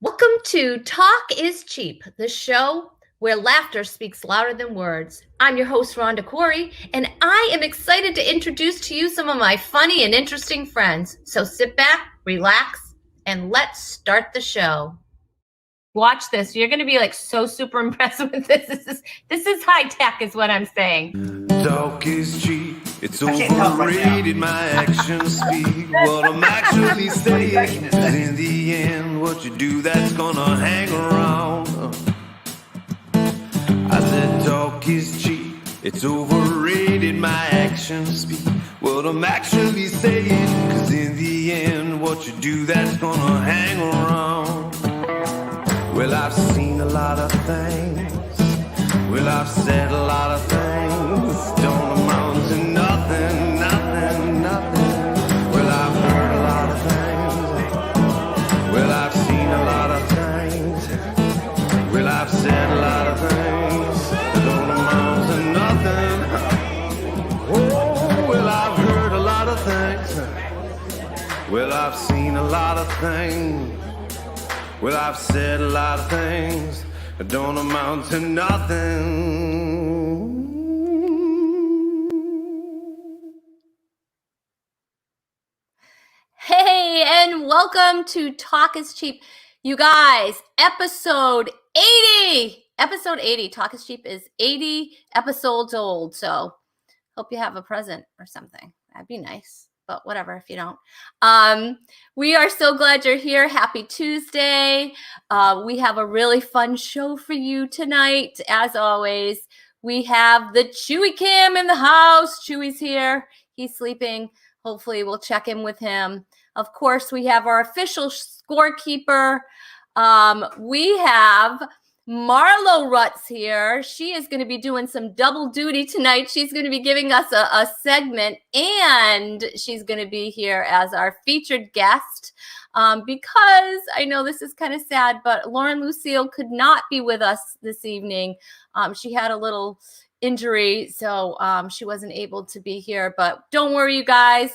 Welcome to Talk is Cheap, the show where laughter speaks louder than words. I'm your host, Rhonda Corey, and I am excited to introduce to you some of my funny and interesting friends. So sit back, relax, and let's start the show. Watch this. You're going to be like so super impressed with this. This is high tech is what I'm saying. Talk is cheap. It's overrated. My actions speak what I'm actually saying. 'Cause in the end, what you do, that's gonna hang around. I said talk is cheap. It's overrated. My actions speak what I'm actually saying. 'Cause in the end, what you do, that's gonna hang around. Well, I've seen a lot of things. Well, I've said a lot of things. Don't amount to nothing, nothing, nothing. Well, I've heard a lot of things. Well, I've seen a lot of things. Well, I've said a lot of things. Don't amount to nothing. Oh, well, I've heard a lot of things. Well, I've seen a lot of things. Well, I've said a lot of things that don't amount to nothing. Hey, and welcome to Talk is Cheap. You guys, episode 80. Episode 80. Talk is Cheap is 80 episodes old. So hope you have a present or something. That'd be nice. But whatever if you don't. We are so glad you're here. Happy Tuesday. We have a really fun show for you tonight. As always, we have the Chewy Cam in the house. Chewy's here. He's sleeping. Hopefully we'll check in with him. Of course, we have our official scorekeeper. We have Marlo Rutz here. She is going to be doing some double duty tonight. She's going to be giving us a segment, and she's going to be here as our featured guest because I know this is kind of sad, but Lauren Lucille could not be with us this evening. She had a little injury, so she wasn't able to be here, but don't worry, you guys.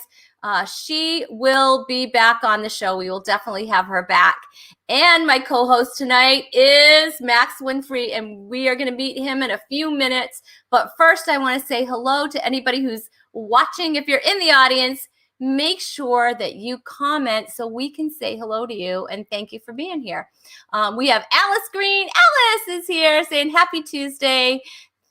She will be back on the show. We will definitely have her back. And my co-host tonight is Max Winfrey, and we are going to meet him in a few minutes. But first, I want to say hello to anybody who's watching. If you're in the audience, make sure that you comment so we can say hello to you and thank you for being here. We have Alice Green. Alice is here saying happy Tuesday.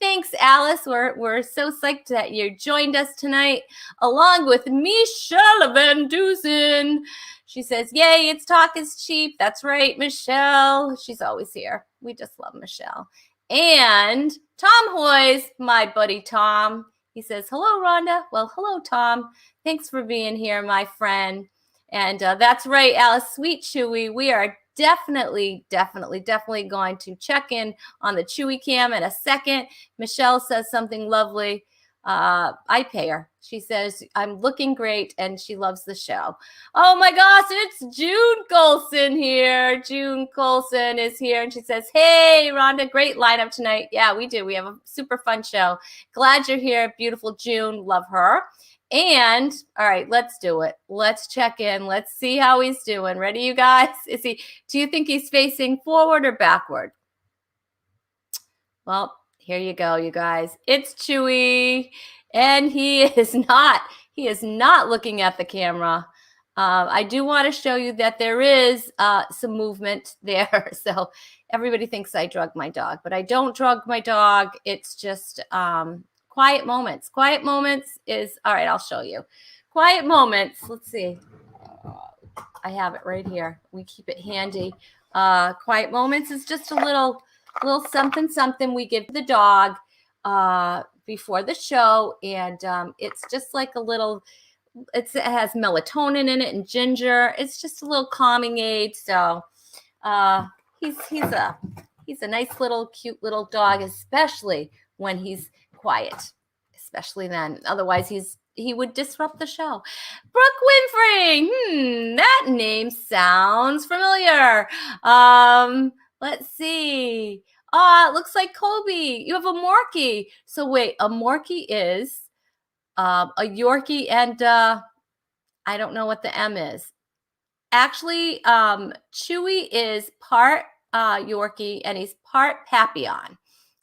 Thanks, Alice. We're so psyched that you joined us tonight, along with Michelle Van Dusen. She says, yay, it's Talk is Cheap. That's right, Michelle. She's always here. We just love Michelle. And Tom Hoyes, my buddy Tom. He says, hello, Rhonda. Well, hello, Tom. Thanks for being here, my friend. And that's right, Alice, sweet Chewy. We are definitely going to check in on the Chewy Cam in a second. Michelle says something lovely. I pay her. She says, I'm looking great, and she loves the show. Oh my gosh, it's June Colson here. June Colson is here, and she says, hey, Rhonda, great lineup tonight. Yeah, we do. We have a super fun show. Glad you're here. Beautiful June. Love her. And all right, let's do it. Let's check in. Let's see how he's doing. Ready, you guys? Do you think he's facing forward or backward? Well, here you go, you guys. It's Chewy, and he is not looking at the camera. I do want to show you that there is some movement there. So everybody thinks I drug my dog, but I don't drug my dog. It's just quiet moments. Quiet moments is, all right, I'll show you. Quiet moments. Let's see. I have it right here. We keep it handy. Quiet moments is just a little something we give the dog before the show. And it's just like a little, it has melatonin in it and ginger. It's just a little calming aid. So he's a nice little, cute little dog, especially when he's quiet, especially then. Otherwise, he would disrupt the show. Brooke Winfrey. That name sounds familiar. Let's see. It looks like Kobe. You have a Morkie. So wait, a Morkie is a Yorkie, and I don't know what the M is. actually, Chewy is part Yorkie and he's part Papillon.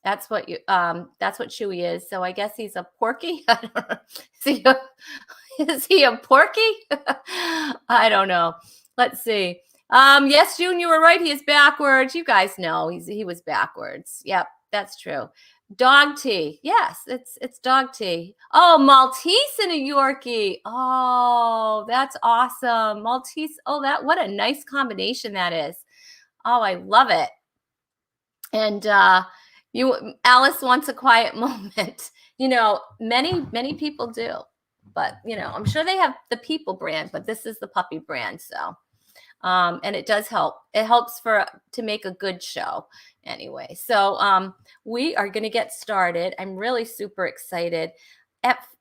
That's what Chewy is. So I guess he's a Porky. I don't know. Is he a Porky? I don't know. Let's see. Yes, June, you were right. He is backwards. You guys know he was backwards. Yep, that's true. Dog tea. Yes, it's dog tea. Oh, Maltese and a Yorkie. Oh, that's awesome. Maltese. Oh, what a nice combination that is. Oh, I love it. And Alice wants a quiet moment. Many people do. But, I'm sure they have the people brand, but this is the puppy brand. So, and it does help. It helps to make a good show anyway. So we are going to get started. I'm really super excited.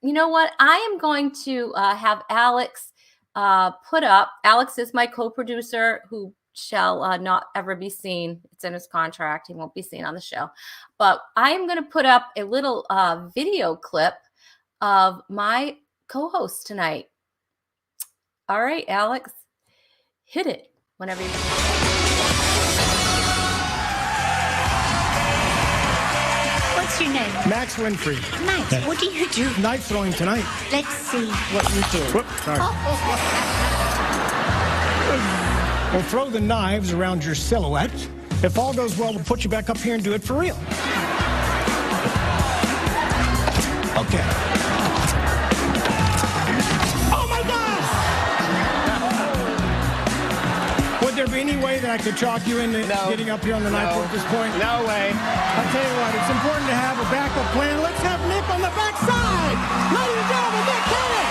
You know what? I am going to have Alex put up. Alex is my co-producer who shall not ever be seen. It's in his contract. He won't be seen on the show. But I am going to put up a little video clip of my co-host tonight. All right, Alex, hit it whenever you can. What's your name? Max Winfrey. Max, what do you do? Knife throwing tonight. Let's see what you do. Whoop, sorry. We'll throw the knives around your silhouette. If all goes well, we'll put you back up here and do it for real. Okay. Oh my God! Would there be any way that I could chalk you into getting up here on the knife at this point? No way. I'll tell you what, it's important to have a backup plan. Let's have Nick on the backside. Ladies and gentlemen, Nick Cannon.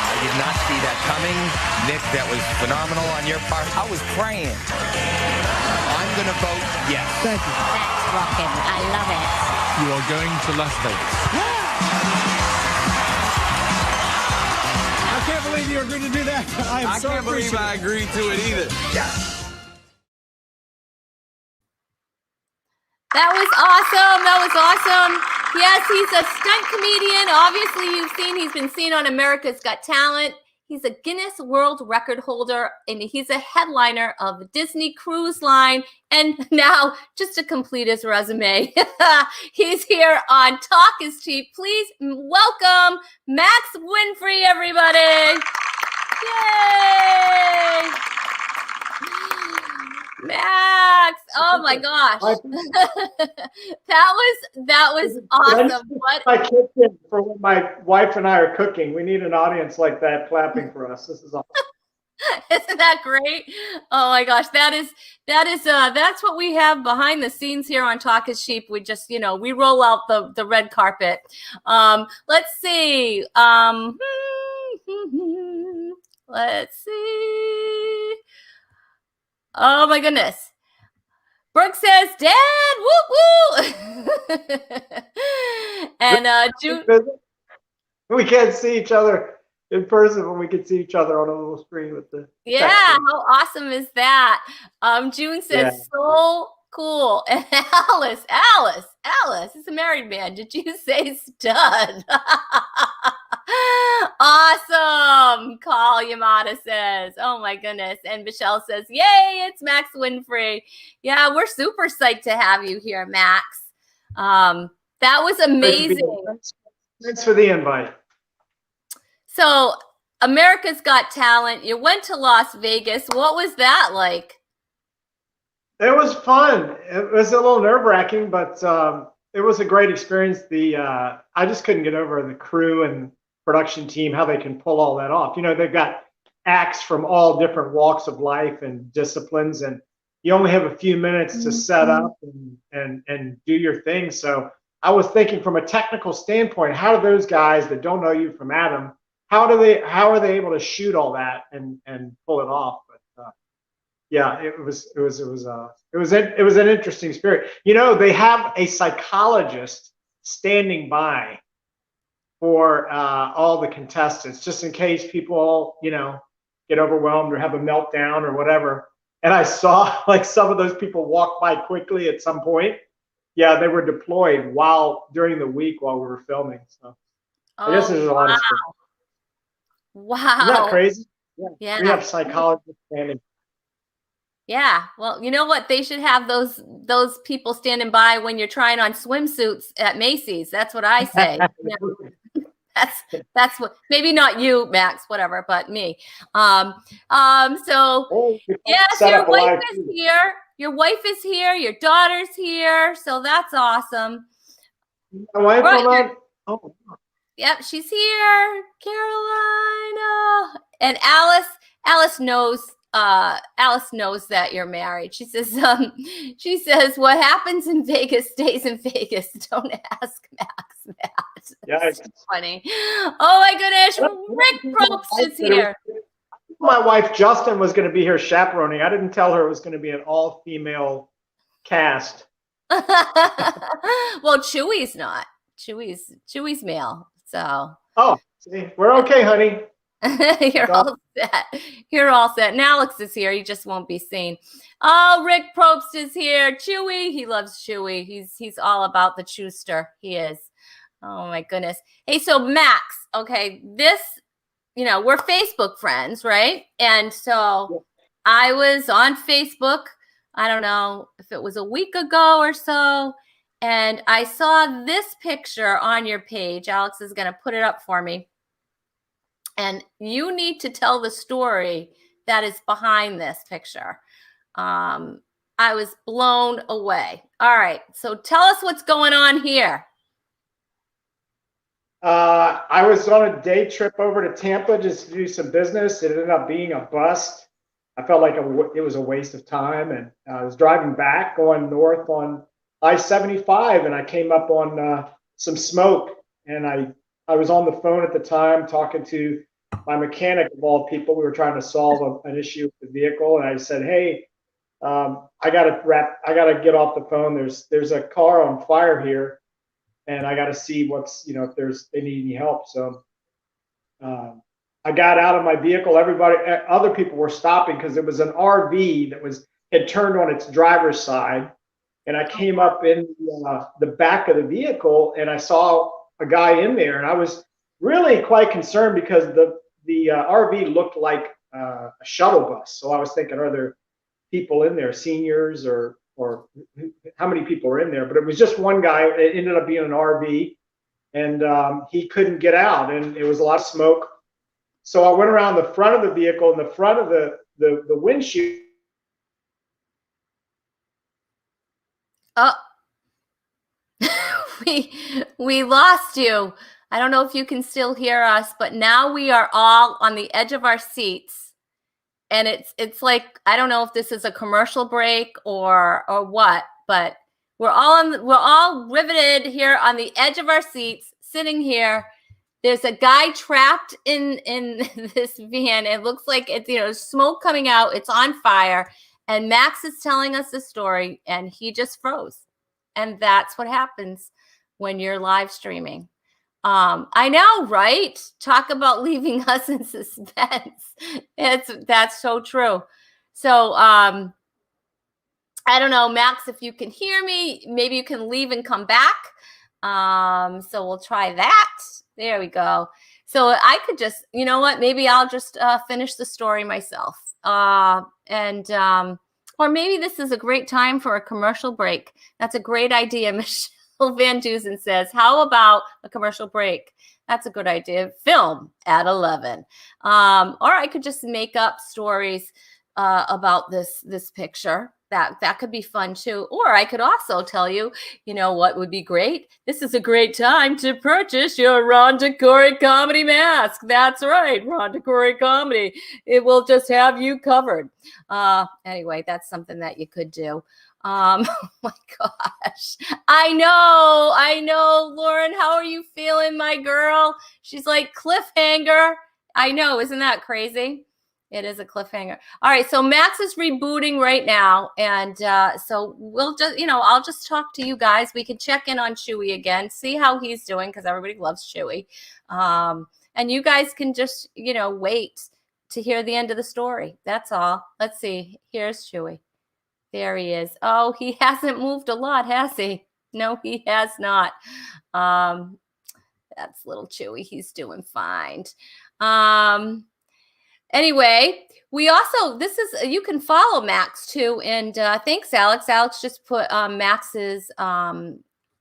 I did not see that coming. Nick, that was phenomenal on your part. I was praying. I'm going to vote yes. Thank you. That's rocking. I love it. You are going to Las Vegas. Yeah! I can't believe you agreed to do that. I can't believe I agreed to it either. That was awesome. That was awesome. Yes, he's a stunt comedian. Obviously, he's been seen on America's Got Talent. He's a Guinness World Record holder, and he's a headliner of the Disney Cruise Line. And now, just to complete his resume, he's here on Talk is Cheap. Please welcome Max Winfrey, everybody. Yay! Max, oh my gosh. that was awesome. What my kitchen for when my wife and I are cooking. We need an audience like that clapping for us. This is awesome. Isn't that great? Oh my gosh, that's what we have behind the scenes here on Talk is Cheap. We just, we roll out the red carpet. Let's see. Let's see. Oh my goodness. Brooke says, Dad, woo woo. And June. We can't see each other in person, but we can see each other on a little screen with the. Yeah, how awesome is that? June says, so cool. And Alice, it's a married man. Did you say stud? Awesome. Call Yamada says, oh my goodness. And Michelle says, yay, it's Max Winfrey. Yeah, we're super psyched to have you here, Max. That was amazing. Thanks for the invite. So America's Got Talent. You went to Las Vegas. What was that like? It was fun. It was a little nerve-wracking, but it was a great experience. I just couldn't get over the crew and production team, how they can pull all that off. They've got acts from all different walks of life and disciplines, and you only have a few minutes to set up and do your thing. So I was thinking from a technical standpoint, how do those guys that don't know you from Adam, how are they able to shoot all that and pull it off? But yeah, it was an interesting spirit. They have a psychologist standing by for all the contestants, just in case people, get overwhelmed or have a meltdown or whatever. And I saw some of those people walk by quickly at some point. Yeah, they were deployed during the week while we were filming. So I guess there's a lot of stuff. Wow. Isn't that crazy? Yeah. Yeah. We have psychologists standing. Yeah. Well, you know what? They should have those people standing by when you're trying on swimsuits at Macy's. That's what I say. Yeah. That's what, maybe not you, Max, whatever, but me. So Oh, we yes, set your up a wife live is feed. here. Your wife is here. Your daughter's here. So that's awesome. My wife Right. on. Oh, Yep, she's here. Carolina. And Alice knows that you're married. She says, what happens in Vegas stays in Vegas. Don't ask Max that. yeah. That's funny. Oh my goodness. Rick Probst is here. My wife Justin was going to be here chaperoning. I didn't tell her it was going to be an all-female cast. Well, Chewy's not. Chewy's male. So Oh, see, we're okay, honey. You're all set. You're all set. And Alex is here. He just won't be seen. Oh, Rick Probst is here. Chewy. He loves Chewy. He's all about the Chewster. He is. Oh my goodness. Hey, so Max, okay, this, we're Facebook friends, right? And so I was on Facebook, I don't know if it was a week ago or so, and I saw this picture on your page. Alex is going to put it up for me. And you need to tell the story that is behind this picture. I was blown away. All right. So tell us what's going on here. I was on a day trip over to Tampa just to do some business. It ended up being a bust. I felt like it was a waste of time. And I was driving back going north on I-75, and I came up on some smoke. And I was on the phone at the time talking to my mechanic of all people. We were trying to solve an issue with the vehicle. And I said, hey, I got to get off the phone. There's a car on fire here, and I got to see what's, if they need any help. So I got out of my vehicle. Other people were stopping because it was an RV that had turned on its driver's side. And I came up in the back of the vehicle, and I saw a guy in there, and I was really quite concerned because the RV looked like a shuttle bus. So I was thinking, are there people in there, seniors or how many people are in there? But it was just one guy. It ended up being an RV, and he couldn't get out, and it was a lot of smoke. So I went around the front of the vehicle, and the front of the windshield. Oh, we lost you. I don't know if you can still hear us, but now we are all on the edge of our seats. And it's like, I don't know if this is a commercial break or what, but we're all riveted here on the edge of our seats, sitting here. There's a guy trapped in this van. It looks like it's, smoke coming out. It's on fire. And Max is telling us the story, and he just froze. And that's what happens when you're live streaming. I know, right? Talk about leaving us in suspense. That's so true. So I don't know, Max, if you can hear me, maybe you can leave and come back. So we'll try that. There we go. So I could just, you know what? Maybe I'll just finish the story myself. Or maybe this is a great time for a commercial break. That's a great idea, Michelle Van Dusen says. How about a commercial break? That's a good idea. Film at 11. Or I could just make up stories about this picture. That could be fun too. Or I could also tell you, what would be great? This is a great time to purchase your Rhonda Corey comedy mask. That's right, Rhonda Corey comedy. It will just have you covered. Anyway, that's something that you could do. Oh my gosh. I know, Lauren. How are you feeling, my girl? She's like, cliffhanger. I know, isn't that crazy? It is a cliffhanger. All right, so Max is rebooting right now, and so we'll just, I'll just talk to you guys. We can check in on Chewy again, see how he's doing, because everybody loves Chewy. And you guys can just, wait to hear the end of the story. That's all. Let's see. Here's Chewy. There he is. Oh, he hasn't moved a lot, has he? No, he has not. That's little Chewy. He's doing fine. Anyway, we also, you can follow Max too. And thanks, Alex. Alex just put Max's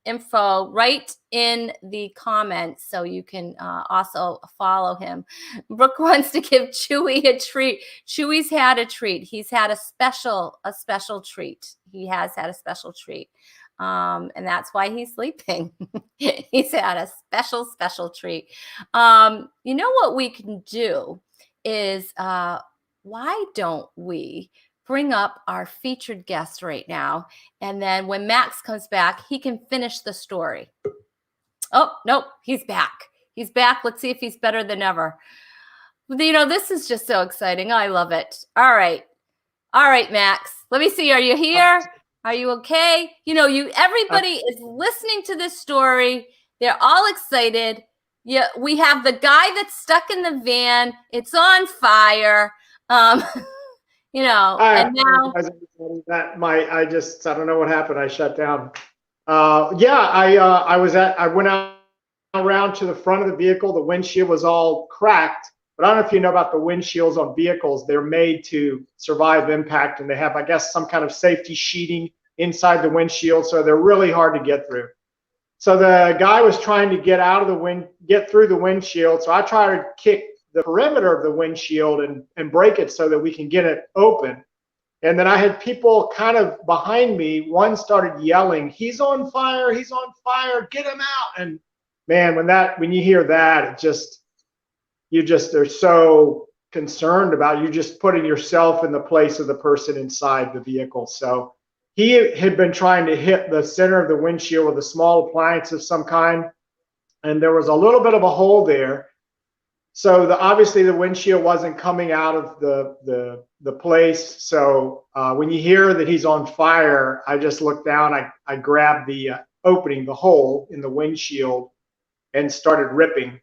info right in the comments, so you can also follow him. Brooke wants to give Chewy a treat. Chewy's had a treat. He's had a special treat. He has had a special treat. And that's why he's sleeping. He's had a special treat. You know what we can do is why don't we bring up our featured guest right now, and then when Max comes back, he can finish the story. Oh, nope, he's back. He's back. Let's see if he's better than ever. You know, this is just so exciting. I love it. All right, Max. Let me see. Are you here? Are you okay? You know, everybody is listening to this story. They're all excited. Yeah, we have the guy that's stuck in the van. It's on fire. You know, and now that I don't know what happened. I shut down. I went out around to the front of the vehicle. The windshield was all cracked, but I don't know if you know about the windshields on vehicles. They're made to survive impact, and they have, I guess, some kind of safety sheeting inside the windshield, so they're really hard to get through. So the guy was trying to get through the windshield. So I tried to kick the perimeter of the windshield and break it so that we can get it open. And then I had people kind of behind me. One started yelling, "He's on fire! He's on fire! Get him out!" And man, when you hear that, you just are so concerned about, you just putting yourself in the place of the person inside the vehicle. So he had been trying to hit the center of the windshield with a small appliance of some kind, and there was a little bit of a hole there. So obviously the windshield wasn't coming out of the place. So when you hear that he's on fire, I just looked down. I grabbed the opening, the hole in the windshield, and started ripping.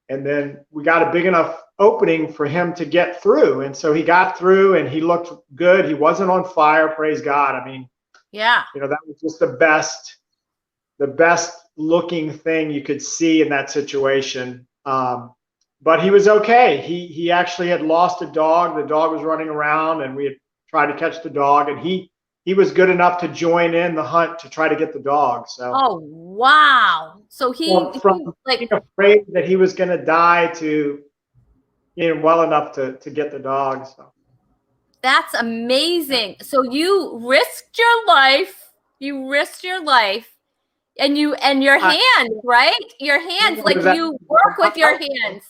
And then we got a big enough opening for him to get through. And so he got through, and he looked good. He wasn't on fire, praise God. I mean, yeah, you know, that was just the best looking thing you could see in that situation. But he was okay. He actually had lost a dog. The dog was running around, and we had tried to catch the dog, and he was good enough to join in the hunt to try to get the dog. So oh wow. So from being afraid that he was going to die to, you know, well enough to get the dog. So that's amazing. So you risked your life. And your hands, right? Your hands, like you work with your hands.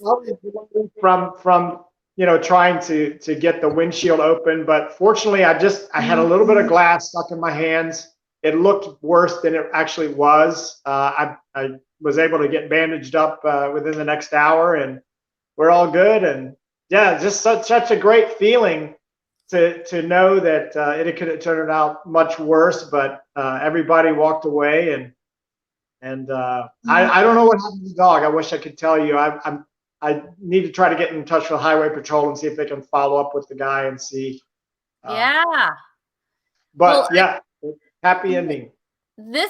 From you know, trying to get the windshield open, but fortunately, I had a little bit of glass stuck in my hands. It looked worse than it actually was. I was able to get bandaged up within the next hour, and we're all good. And yeah, just such a great feeling to know that it could have turned out much worse, but everybody walked away, and I don't know what happened to the dog. I wish I could tell you. I need to try to get in touch with Highway Patrol and see if they can follow up with the guy and see. Yeah. But well, yeah, happy ending.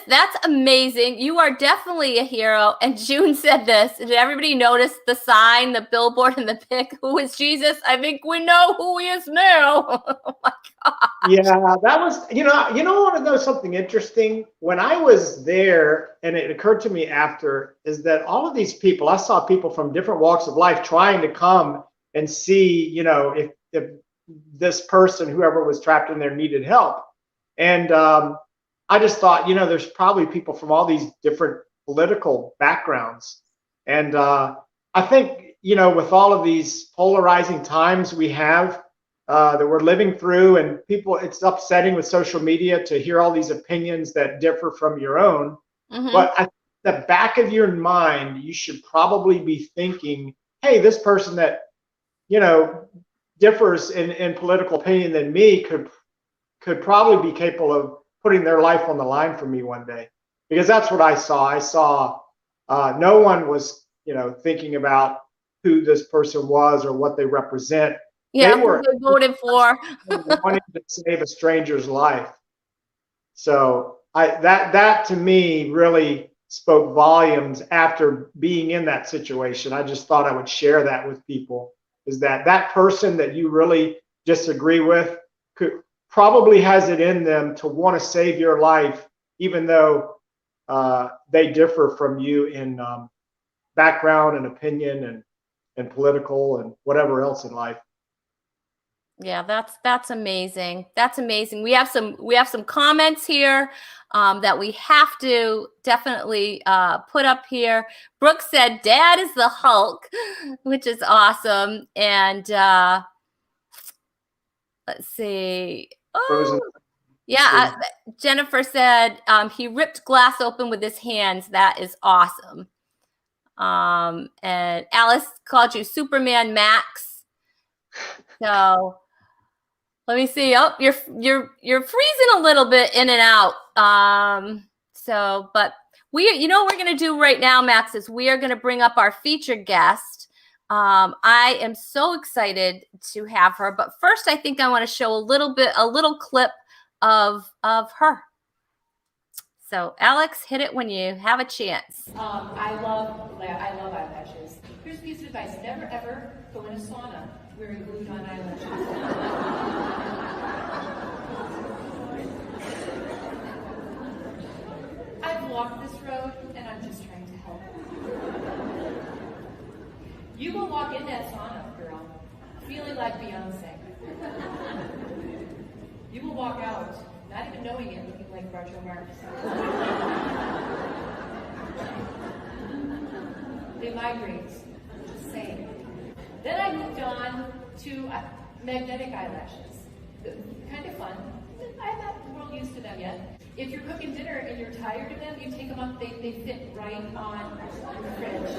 That's amazing. You are definitely a hero. And June said this. Did everybody notice the sign, the billboard, and the pic? Who is Jesus? I think we know who he is now. Oh my God. Yeah, that was, you know, I want to know something interesting. When I was there, and it occurred to me after, is that all of these people, I saw people from different walks of life trying to come and see, you know, if this person, whoever was trapped in there, needed help. And I just thought, you know, there's probably people from all these different political backgrounds. And I think, you know, with all of these polarizing times we have that we're living through, and people, it's upsetting with social media to hear all these opinions that differ from your own. Mm-hmm. But at the back of your mind, you should probably be thinking, hey, this person that, you know, differs in political opinion than me could probably be capable of putting their life on the line for me one day, because that's what I saw. I saw no one was, you know, thinking about who this person was or what they represent. Yeah, they were voted for. wanting to save a stranger's life. So that to me really spoke volumes after being in that situation. I just thought I would share that with people, is that that person that you really disagree with probably has it in them to want to save your life, even though they differ from you in background and opinion and political and whatever else in life. Yeah, that's amazing. That's amazing. We have some comments here that we have to definitely put up here. Brooke said, "Dad is the Hulk," which is awesome. And let's see. Oh, yeah. Jennifer said he ripped glass open with his hands. That is awesome. And Alice called you Superman Max. So let me see. Oh, you're freezing a little bit in and out. But you know what we're going to do right now, Max, is we are going to bring up our featured guest. I am so excited to have her. But first, I think I want to show a little clip of her. So, Alex, hit it when you have a chance. I love eyelashes. Here's a piece of advice: never ever go in a sauna wearing glued-on eyelashes. I've walked this road, and I'm just trying to help. You will walk in that sauna, girl, feeling like Beyonce. You will walk out, not even knowing it, looking like Groucho Marx. They migrate, just saying. Then I moved on to magnetic eyelashes. Kind of fun. I'm not real used to them yet. If you're cooking dinner and you're tired of them, you take them up, they fit right on the fridge.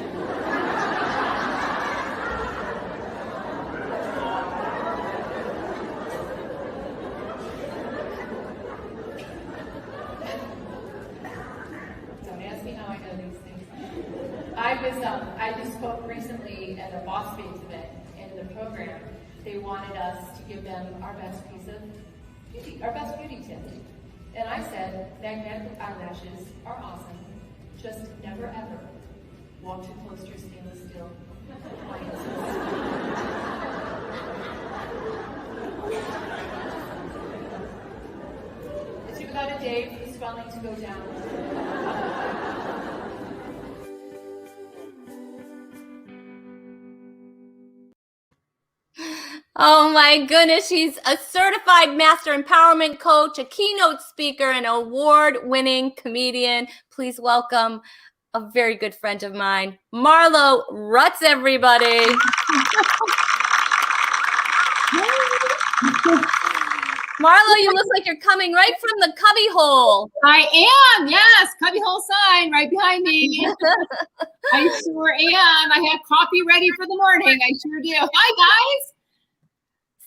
Don't ask me how I know these things. I just spoke recently at a Boss Babes event, and in the program, they wanted us to give them our best piece of beauty, our best beauty tip. And I said, magnetic eyelashes are awesome. Just never ever walk too close to your stainless steel appliances. It took about a day for the swelling to go down. Oh my goodness, she's a certified master empowerment coach, a keynote speaker, and award-winning comedian. Please welcome a very good friend of mine, Marlo Rutz, everybody. Marlo, you look like you're coming right from the cubby hole. I am, yes. Cubby hole sign right behind me. I sure am. I have coffee ready for the morning. I sure do. Hi, guys.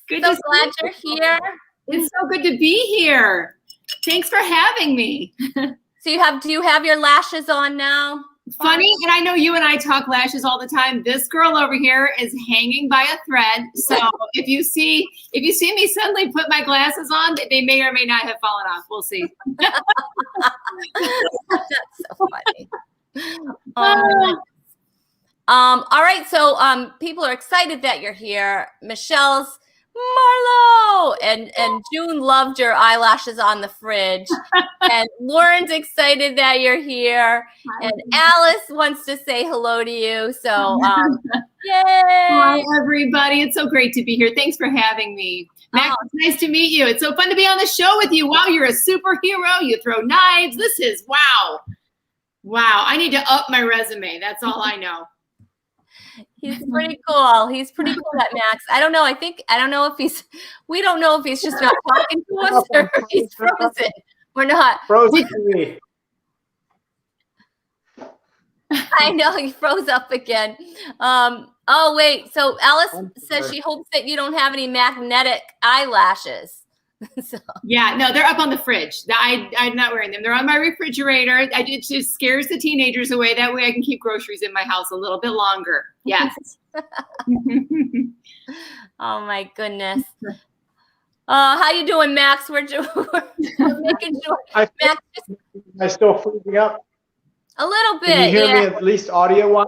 Good So to glad see you're here. It's so good to be here. Thanks for having me. So do you have your lashes on now? Funny, and I know you and I talk lashes all the time. This girl over here is hanging by a thread. So if you see me suddenly put my glasses on, they may or may not have fallen off. We'll see. That's so funny. All right, so people are excited that you're here. Michelle's Marlo and June loved your eyelashes on the fridge. And Lauren's excited that you're here. And Alice wants to say hello to you. So yay! Hi, everybody. It's so great to be here. Thanks for having me. Max, it's nice to meet you. It's so fun to be on the show with you. Wow, you're a superhero. You throw knives. This is wow. Wow, I need to up my resume. That's all I know. He's pretty cool. He's pretty cool, that Max. I don't know we don't know if he's just not talking to us or if he's frozen. We're not. Frozen to me. I know, he froze up again. Oh, wait. So Alice says she hopes that you don't have any magnetic eyelashes. So. Yeah, no, they're up on the fridge. I'm not wearing them. They're on my refrigerator. It just scares the teenagers away. That way I can keep groceries in my house a little bit longer. Yes. Oh, my goodness. How you doing, Max? We're making sure. I still freezing up. A little bit. Can you hear yeah. me at least audio-wise?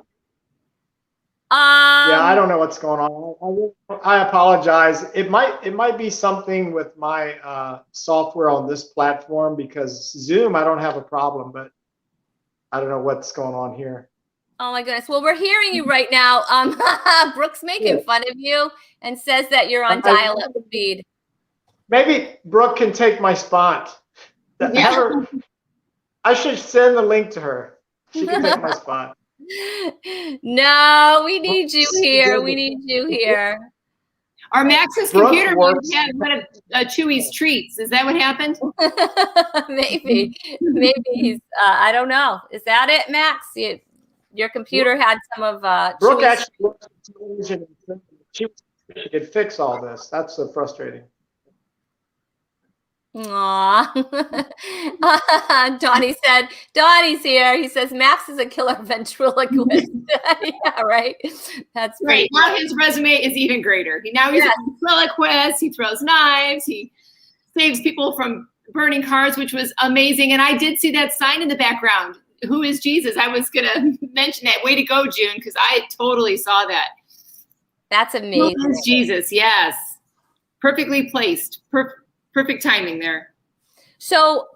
Yeah, I don't know what's going on. I apologize. It might be something with my software on this platform, because Zoom, I don't have a problem, but I don't know what's going on here. Oh my goodness. Well, we're hearing you right now. Brooke's making fun of you and says that you're on dial-up speed. Maybe Brooke can take my spot. Yeah. I should send the link to her. She can take my spot. No, we need you here. We need you here. Our Max's computer had one of Chewy's treats. Is that what happened? Maybe he's. I don't know. Is that it, Max? Your computer had some of. Brooke Chewy's... actually works on television. She could fix all this. That's so frustrating. Aw. Donnie's here. He says Max is a killer ventriloquist. Yeah, right. That's right. Now his resume is even greater. Now he's a ventriloquist. He throws knives. He saves people from burning cars, which was amazing. And I did see that sign in the background. Who is Jesus? I was going to mention that. Way to go, June, because I totally saw that. That's amazing. Who is Jesus? Yes. Perfectly placed. Perfect timing there. So,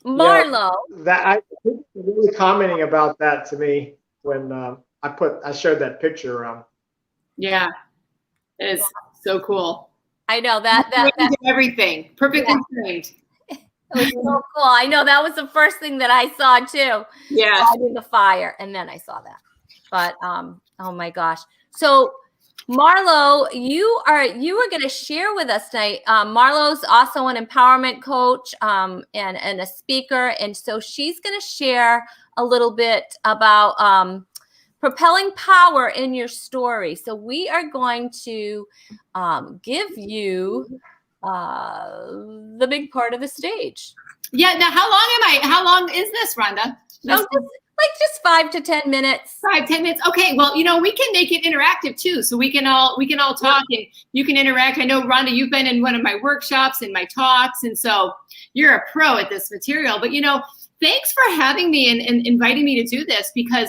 Marlo, I think you're really commenting about that to me when I showed that picture around. Yeah, it is so cool. I know that everything perfectly framed. It was so cool. I know that was the first thing that I saw too. Yeah, in the fire, and then I saw that. But oh my gosh. So, Marlo, you are going to share with us tonight. Marlo's also an empowerment coach and a speaker, and so she's going to share a little bit about propelling power in your story. So we are going to give you the big part of the stage. Yeah. Now, how long is this, Rhonda? Just 5 to 10 minutes. 5-10 minutes. Okay. Well, we can make it interactive too. So we can all talk and you can interact. I know, Rhonda, you've been in one of my workshops and my talks. And so you're a pro at this material, but thanks for having me and inviting me to do this, because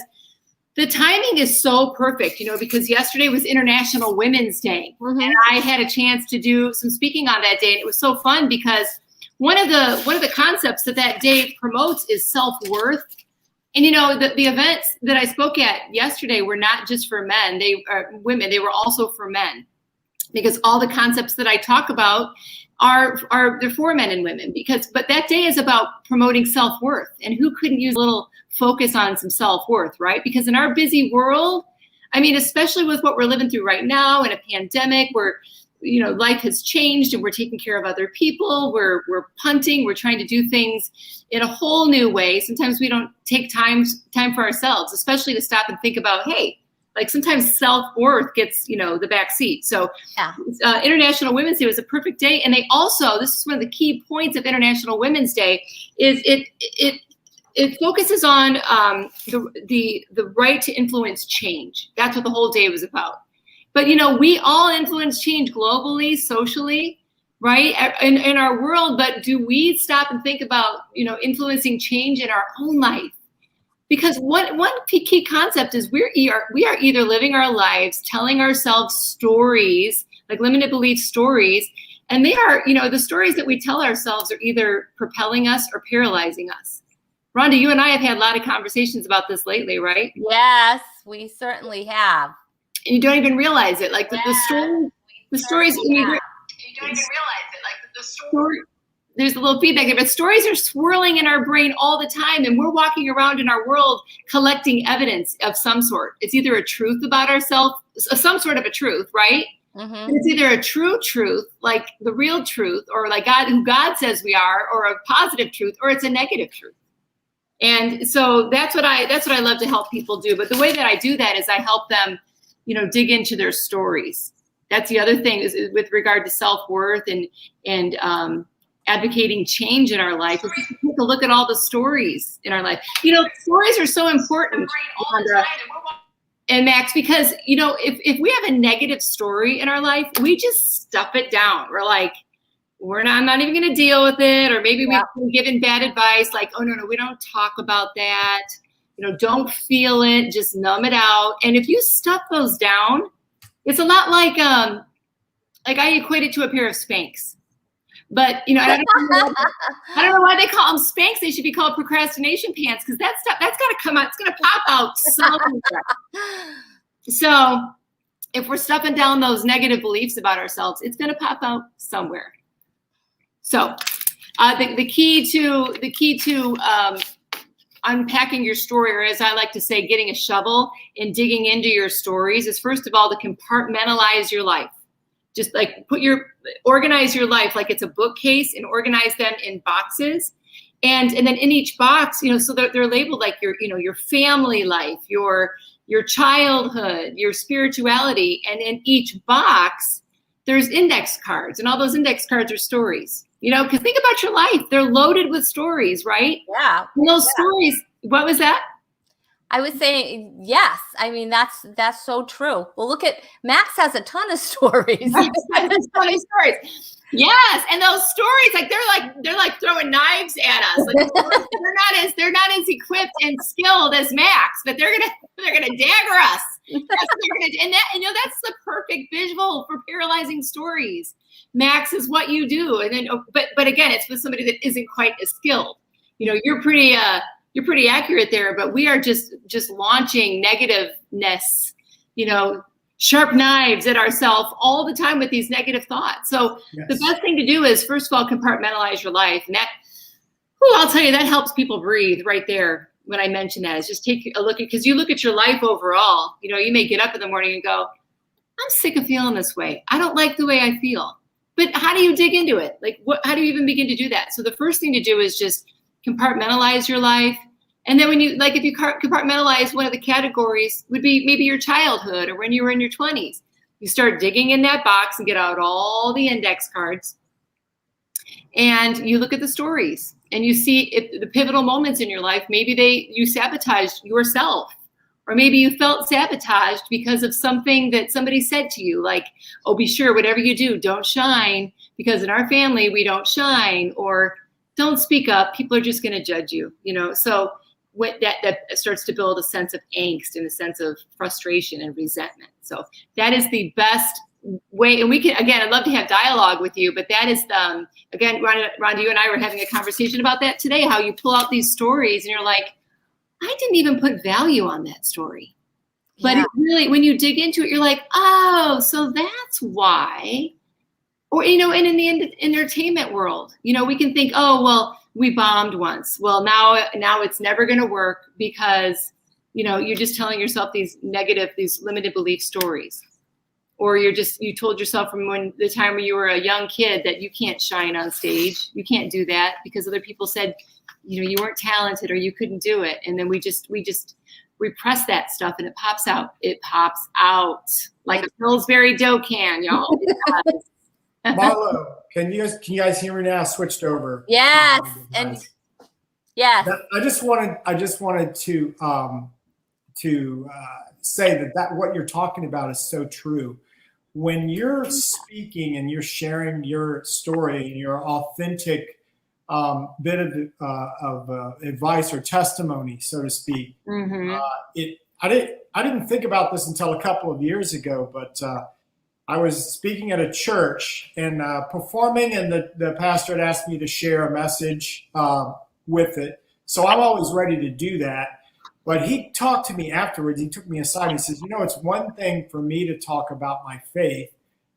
the timing is so perfect, because yesterday was International Women's Day. Mm-hmm. And I had a chance to do some speaking on that day. And it was so fun because one of the concepts that day promotes is self-worth. And the events that I spoke at yesterday were not just for men, they are women, they were also for men. Because all the concepts that I talk about they're for men and women. But that day is about promoting self-worth. And who couldn't use a little focus on some self-worth, right? Because in our busy world, especially with what we're living through right now in a pandemic where life has changed and we're taking care of other people. We're punting. We're trying to do things in a whole new way. Sometimes we don't take time for ourselves, especially to stop and think about, hey, like sometimes self-worth gets, the back seat. So International Women's Day was a perfect day. And they also, this is one of the key points of International Women's Day, is it focuses on the right to influence change. That's what the whole day was about. But, we all influence change globally, socially, right, in our world. But do we stop and think about, influencing change in our own life? Because one key concept is we are either living our lives, telling ourselves stories, like limited belief stories, and they are, the stories that we tell ourselves are either propelling us or paralyzing us. Rhonda, you and I have had a lot of conversations about this lately, right? Yes, we certainly have. And you don't even realize it. Like the stories. You don't even realize it. Like the story. There's a little feedback there, but stories are swirling in our brain all the time, and we're walking around in our world collecting evidence of some sort. It's either a truth about ourselves, some sort of a truth, right? Mm-hmm. It's either a true truth, like the real truth, or like who God says we are, or a positive truth, or it's a negative truth. And so that's what I love to help people do. But the way that I do that is I help them, dig into their stories. That's the other thing is with regard to self-worth and advocating change in our life. Is just to take a look at all the stories in our life. Stories are so important, and Max, because if we have a negative story in our life, we just stuff it down. We're like, I'm not even going to deal with it, or maybe we've been given bad advice, like, oh no, we don't talk about that. don't feel it, just numb it out. And if you stuff those down, it's a lot like I equate it to a pair of Spanx. But I don't know why they call them Spanx. They should be called procrastination pants, because that stuff, that's got to come out. It's going to pop out somewhere. So if we're stuffing down those negative beliefs about ourselves, it's going to pop out somewhere. So the key to unpacking your story, or as I like to say, getting a shovel and digging into your stories, is first of all to compartmentalize your life. Just like organize your life like it's a bookcase, and organize them in boxes. And then in each box, so they're labeled like your family life, your childhood, your spirituality. And in each box, there's index cards, and all those index cards are stories. Because think about your life. They're loaded with stories, right? Yeah. And those stories, what was that? I was saying, yes. I mean, that's so true. Well, look at Max has a ton of stories. Max has a ton of stories. Yes, and those stories, they're like throwing knives at us. Like, they're not as equipped and skilled as Max, but they're gonna dagger us. That's the perfect visual for paralyzing stories. Max is what you do, and then but again, it's with somebody that isn't quite as skilled. You're pretty accurate there, but we are just launching negativeness, sharp knives at ourselves all the time with these negative thoughts. So yes. The best thing to do is, first of all, compartmentalize your life. And I'll tell you, that helps people breathe right there. When I mention that, is just take a look because you look at your life overall, you may get up in the morning and go, I'm sick of feeling this way. I don't like the way I feel. But how do you dig into it? How do you even begin to do that? So the first thing to do is just compartmentalize your life. And then if you compartmentalize, one of the categories would be maybe your childhood or when you were in your 20s. You start digging in that box and get out all the index cards. And you look at the stories and you see the pivotal moments in your life. Maybe you sabotaged yourself, or maybe you felt sabotaged because of something that somebody said to you, like, oh, be sure whatever you do, don't shine, because in our family, we don't shine, or don't speak up. People are just going to judge you, So that starts to build a sense of angst and a sense of frustration and resentment. So that is the best way. And we can, again, I'd love to have dialogue with you, but that is again, Rhonda, you and I were having a conversation about that today, how you pull out these stories and you're like, I didn't even put value on that story. But It really, when you dig into it, you're like, oh, so that's why. Or, and in the entertainment world, we can think, oh, well, we bombed once. Well, now it's never going to work because, you're just telling yourself these limited belief stories. Or you told yourself from the time when you were a young kid that you can't shine on stage. You can't do that because other people said, you weren't talented or you couldn't do it. And then we just repress that stuff and it pops out. It pops out like a Pillsbury dough can, y'all. Marlo, can you guys hear me now? I switched over. Yes, and yes. I just wanted to say that what you're talking about is so true. When you're speaking and you're sharing your story and your authentic bit of advice or testimony, so to speak, mm-hmm. I didn't think about this until a couple of years ago, but I was speaking at a church and performing, and the pastor had asked me to share a message with it. So I'm always ready to do that. But he talked to me afterwards. He took me aside and he says, it's one thing for me to talk about my faith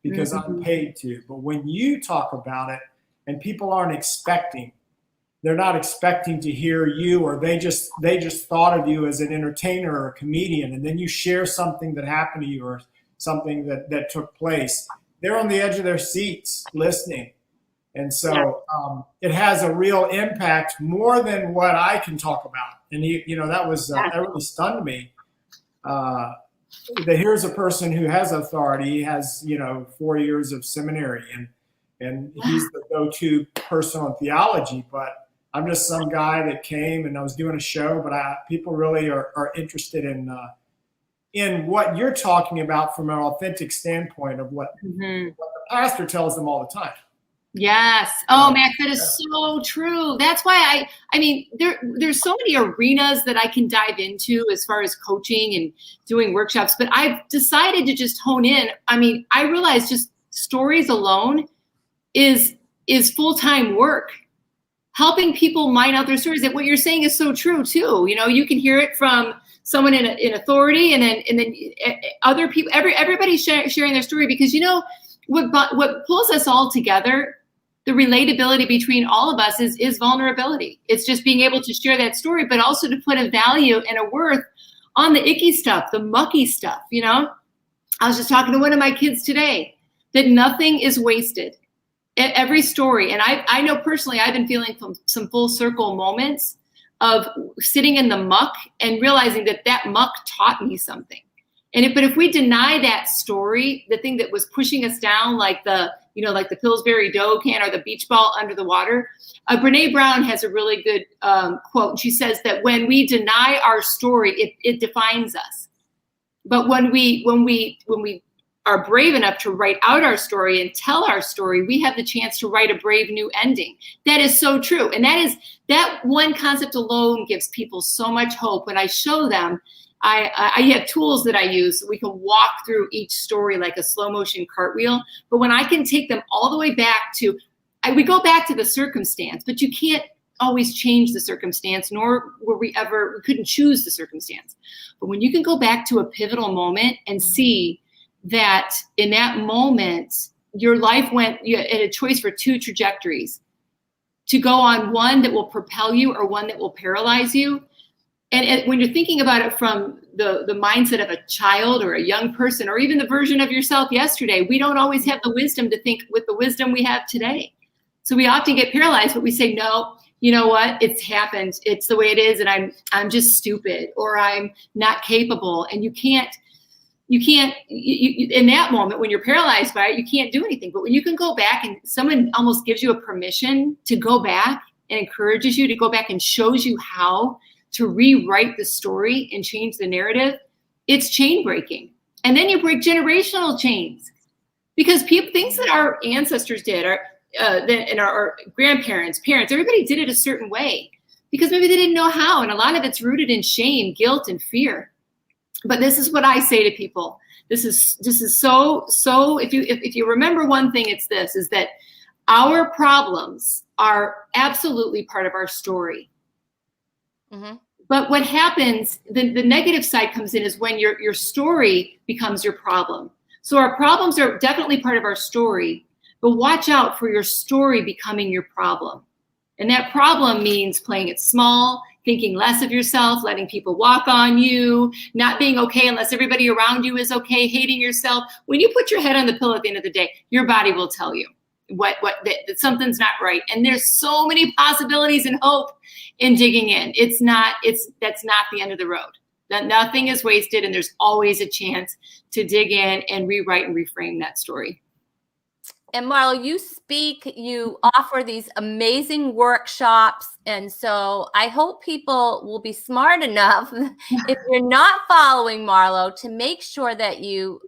because mm-hmm. I'm paid to. But when you talk about it and people aren't expecting, they're not expecting to hear you, or they just thought of you as an entertainer or a comedian, and then you share something that happened to you or something that took place, they're on the edge of their seats listening. And so it has a real impact more than what I can talk about. And that was that really stunned me. That here's a person who has authority, he has 4 years of seminary, and he's the go-to person on theology. But I'm just some guy that came and I was doing a show. But people really are interested in what you're talking about from an authentic standpoint of what the pastor tells them all the time. Yes. Oh, Max, that is so true. That's why I mean, there's so many arenas that I can dive into as far as coaching and doing workshops, but I've decided to just hone in. I mean, I realize just stories alone is full-time work. Helping people mine out their stories. That what you're saying is so true too. You know, you can hear it from someone in authority, and then other people. Everybody's sharing their story, because you know what pulls us all together. The relatability between all of us is vulnerability. It's just being able to share that story, but also to put a value and a worth on the icky stuff, the mucky stuff. You know, I was just talking to one of my kids today that nothing is wasted. Every story, and I know personally, I've been feeling some full circle moments of sitting in the muck and realizing that muck taught me something. But if we deny that story, the thing that was pushing us down, like the Pillsbury dough can or the beach ball under the water, Brene Brown has a really good quote. She says that when we deny our story, it defines us. But when we are brave enough to write out our story and tell our story, we have the chance to write a brave new ending. That is so true. And that one concept alone gives people so much hope. When I show them, I have tools that I use so we can walk through each story like a slow motion cartwheel. But when I can take them all the way back to, we go back to the circumstance, but you can't always change the circumstance, nor we couldn't choose the circumstance. But when you can go back to a pivotal moment and see that in that moment, your life you had a choice for two trajectories, to go on one that will propel you or one that will paralyze you. And when you're thinking about it from the mindset of a child or a young person, or even the version of yourself yesterday, we don't always have the wisdom to think with the wisdom we have today. So we often get paralyzed, but we say, no, you know what? It's happened. It's the way it is. And I'm just stupid, or I'm not capable. And you can't, in that moment when you're paralyzed by it, you can't do anything. But when you can go back and someone almost gives you a permission to go back and encourages you to go back and shows you how to rewrite the story and change the narrative, it's chain breaking. And then you break generational chains, because things that our ancestors did, and our grandparents, parents, everybody did it a certain way because maybe they didn't know how. And a lot of it's rooted in shame, guilt, and fear. But this is what I say to people. This is so if you remember one thing, it's this, is that our problems are absolutely part of our story. Mm-hmm. But what happens, the negative side comes in, is when your story becomes your problem. So our problems are definitely part of our story, but watch out for your story becoming your problem. And that problem means playing it small, thinking less of yourself, letting people walk on you, not being okay unless everybody around you is okay, hating yourself. When you put your head on the pillow at the end of the day, your body will tell you that something's not right. And there's so many possibilities and hope in digging in. That's not the end of the road. That nothing is wasted, and there's always a chance to dig in and rewrite and reframe that story. And Marlo, you offer these amazing workshops. And so I hope people will be smart enough, if you're not following Marlo, to make sure that you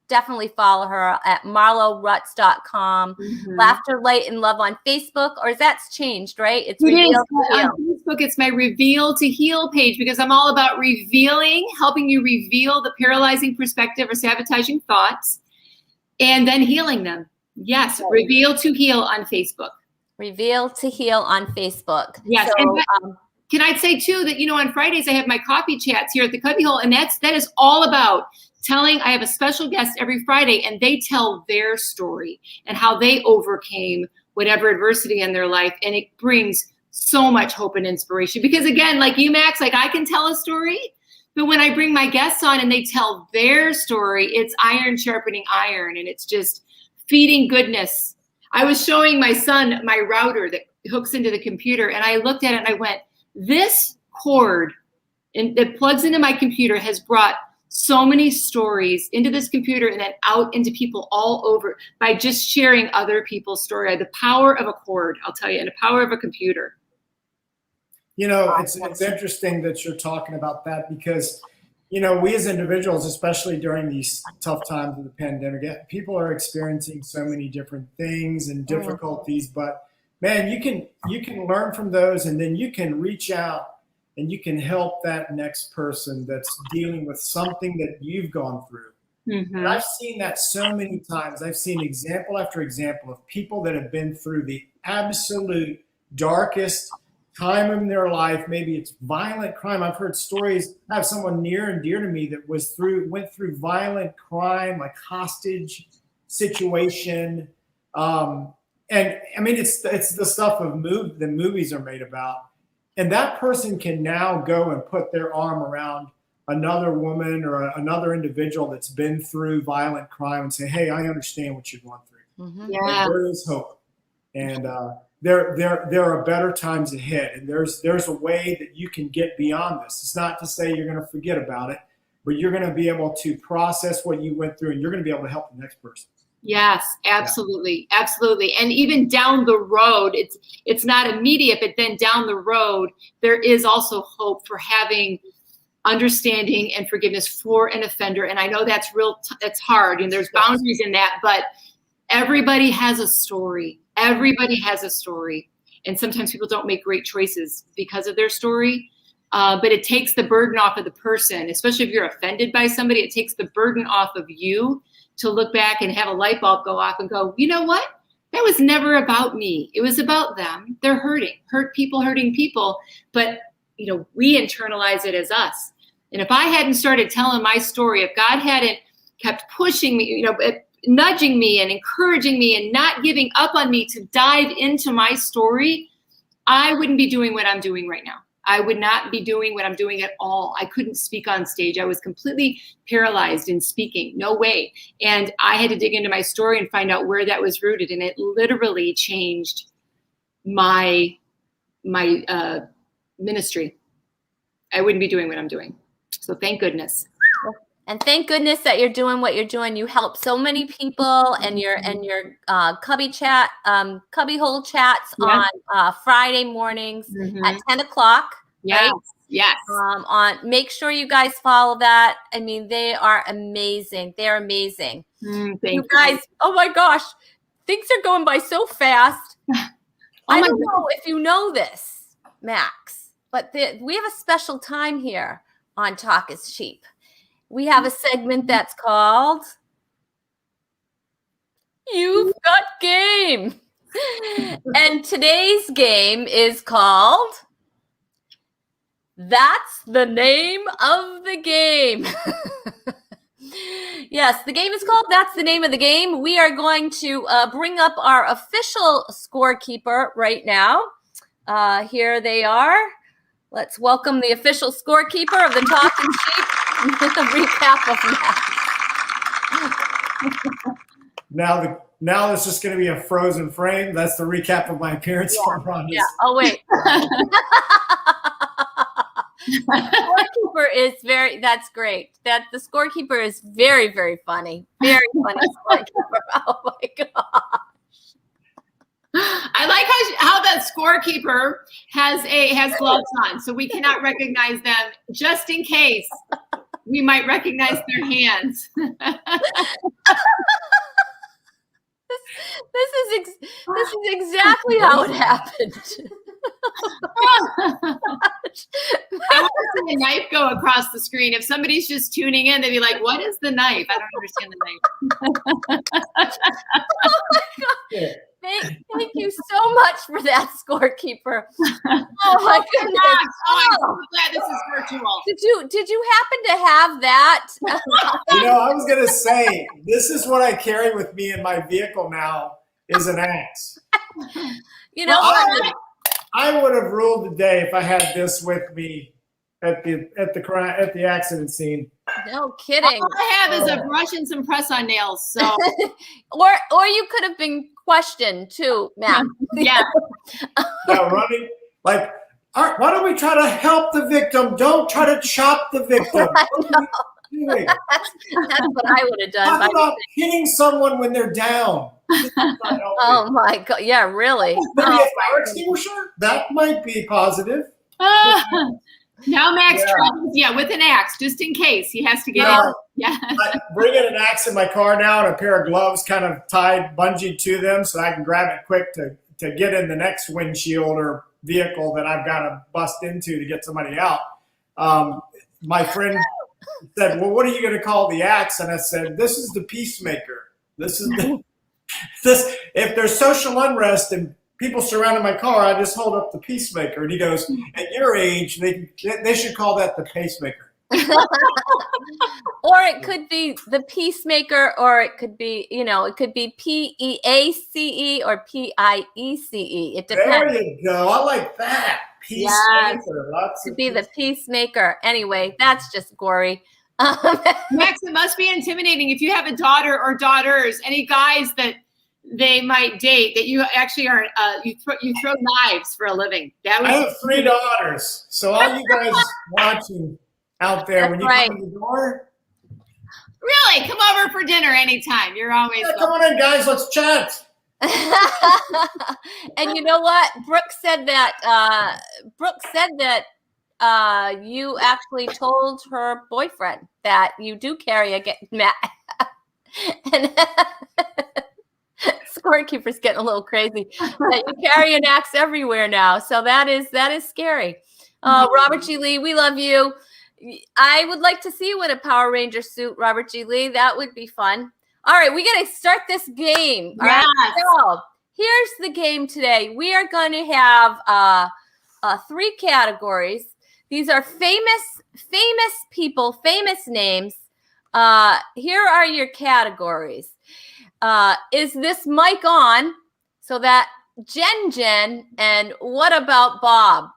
definitely follow her at marlorutz.com, mm-hmm. Laughter, Light, and Love on Facebook, or that's changed, right? It is. On Facebook, it's my Reveal to Heal page, because I'm all about helping you reveal the paralyzing perspective or sabotaging thoughts, and then healing them. Yes, right. Reveal to Heal on Facebook. Reveal to Heal on Facebook. Yes. So, and can I say too that, on Fridays I have my coffee chats here at the Cubbyhole, and that is all about I have a special guest every Friday, and they tell their story and how they overcame whatever adversity in their life. And it brings so much hope and inspiration, because again, like you, Max, like I can tell a story, but when I bring my guests on and they tell their story, it's iron sharpening iron, and it's just feeding goodness. I was showing my son my router that hooks into the computer, and I looked at it and I went, this cord that plugs into my computer has brought so many stories into this computer and then out into people all over by just sharing other people's story. The power of a cord, I'll tell you, and the power of a computer. It's interesting that you're talking about that, because you know, we as individuals, especially during these tough times of the pandemic, people are experiencing so many different things and difficulties, but man, you can learn from those, and then you can reach out and you can help that next person that's dealing with something that you've gone through. And I've seen that so many times. I've seen example after example of people that have been through the absolute darkest time in their life. Maybe it's violent crime. I've heard stories. I have someone near and dear to me that went through violent crime, like hostage situation. And I mean, it's the stuff of the movies are made about. And that person can now go and put their arm around another woman or another individual that's been through violent crime and say, hey, I understand what you're going through. Yeah. There is hope. And there are better times ahead. And there's a way that you can get beyond this. It's not to say you're going to forget about it, but you're going to be able to process what you went through, and you're going to be able to help the next person. Yes, absolutely. Yeah. Absolutely. And even down the road, it's not immediate, but then down the road, there is also hope for having understanding and forgiveness for an offender. And I know that's that's hard, and there's boundaries in that, but everybody has a story. Everybody has a story. And sometimes people don't make great choices because of their story. But it takes the burden off of the person, especially if you're offended by somebody. It takes the burden off of you to look back and have a light bulb go off and go, you know what? That was never about me. It was about them. They're hurting people. But, you know, we internalize it as us. And if I hadn't started telling my story, if God hadn't kept pushing me, you know, nudging me and encouraging me and not giving up on me to dive into my story, I wouldn't be doing what I'm doing right now. I would not be doing what I'm doing at all. I couldn't speak on stage. I was completely paralyzed in speaking. No way. And I had to dig into my story and find out where that was rooted. And it literally changed my ministry. I wouldn't be doing what I'm doing. So thank goodness. And thank goodness that you're doing what you're doing. You help so many people, and your cubby hole chats on Friday mornings at 10 o'clock. Yes. Right? Yes. Make sure you guys follow that. I mean, they are amazing. They're amazing. Thank you guys. Oh my gosh, things are going by so fast. I don't know if you know this, Max, but we have a special time here on Talk is Cheap. We have a segment that's called You've Got Game. And today's game is called That's the Name of the Game. Yes, the game is called That's the Name of the Game. We are going to bring up our official scorekeeper right now. Here they are. Let's welcome the official scorekeeper of the Talking Sheep. Recap of that. Now it's just going to be a frozen frame. That's the recap of my appearance for Rhonda. Yeah. Oh wait. Scorekeeper is that's great. That the scorekeeper is very, very funny. Very funny scorekeeper. Oh my gosh. I like how that scorekeeper has gloves on, so we cannot recognize them just in case we might recognize their hands. This is exactly how it happened. I want to see the knife go across the screen. If somebody's just tuning in, they'd be like, "What is the knife? I don't understand the knife." Oh my God. Thank you so much for that, scorekeeper. Oh my goodness! Oh, I'm so glad this is virtual. Did you happen to have that? You know, I was gonna say this is what I carry with me in my vehicle now is an axe. You know, I would have ruled the day if I had this with me at the accident scene. No kidding. All I have is a brush and some press-on nails. So, or you could have been questioned too, Matt. Yeah. Yeah, running like. Why don't we try to help the victim? Don't try to chop the victim. That's what I would have done. Talk about hitting someone when they're down. Oh my God! Yeah, really. Maybe a fire extinguisher? That might be positive. Now Max Yeah. travels, with an axe, just in case he has to get Yeah. in. Yeah. I bring in an axe in my car now and a pair of gloves kind of tied, bungeed to them so I can grab it quick to get in the next windshield or vehicle that I've got to bust into to get somebody out. My friend said, well, what are you going to call the axe? And I said, this is the peacemaker. This is this. If there's social unrest and people surrounding my car, I just hold up the peacemaker. And he goes, at your age, they should call that the pacemaker. Or it could be the peacemaker, or it could be, it could be PEACE or PIECE. It depends. There you go. I like that. Peacemaker. Yes. Lots To of be the peacemaker. Anyway, that's just gory. Max, it must be intimidating if you have a daughter or daughters, any guys that they might date that you actually are, you throw knives for a living. I have 3 daughters. So all you guys watching out there, when you That's come in the door, Really? Come over for dinner anytime. You're always yeah, come on in, guys. Let's chat. And you know what? Brooke said that you actually told her boyfriend that you do carry a Matt. And Scorekeeper's getting a little crazy. That you carry an axe everywhere now. So that is scary. Robert G. Lee, we love you. I would like to see you in a Power Ranger suit, Robert G. Lee. That would be fun. All right, we got to start this game. All right, so here's the game today. We are going to have 3 categories. These are famous people, famous names. Here are your categories. Is this mic on? So that Jen, and what about Bob?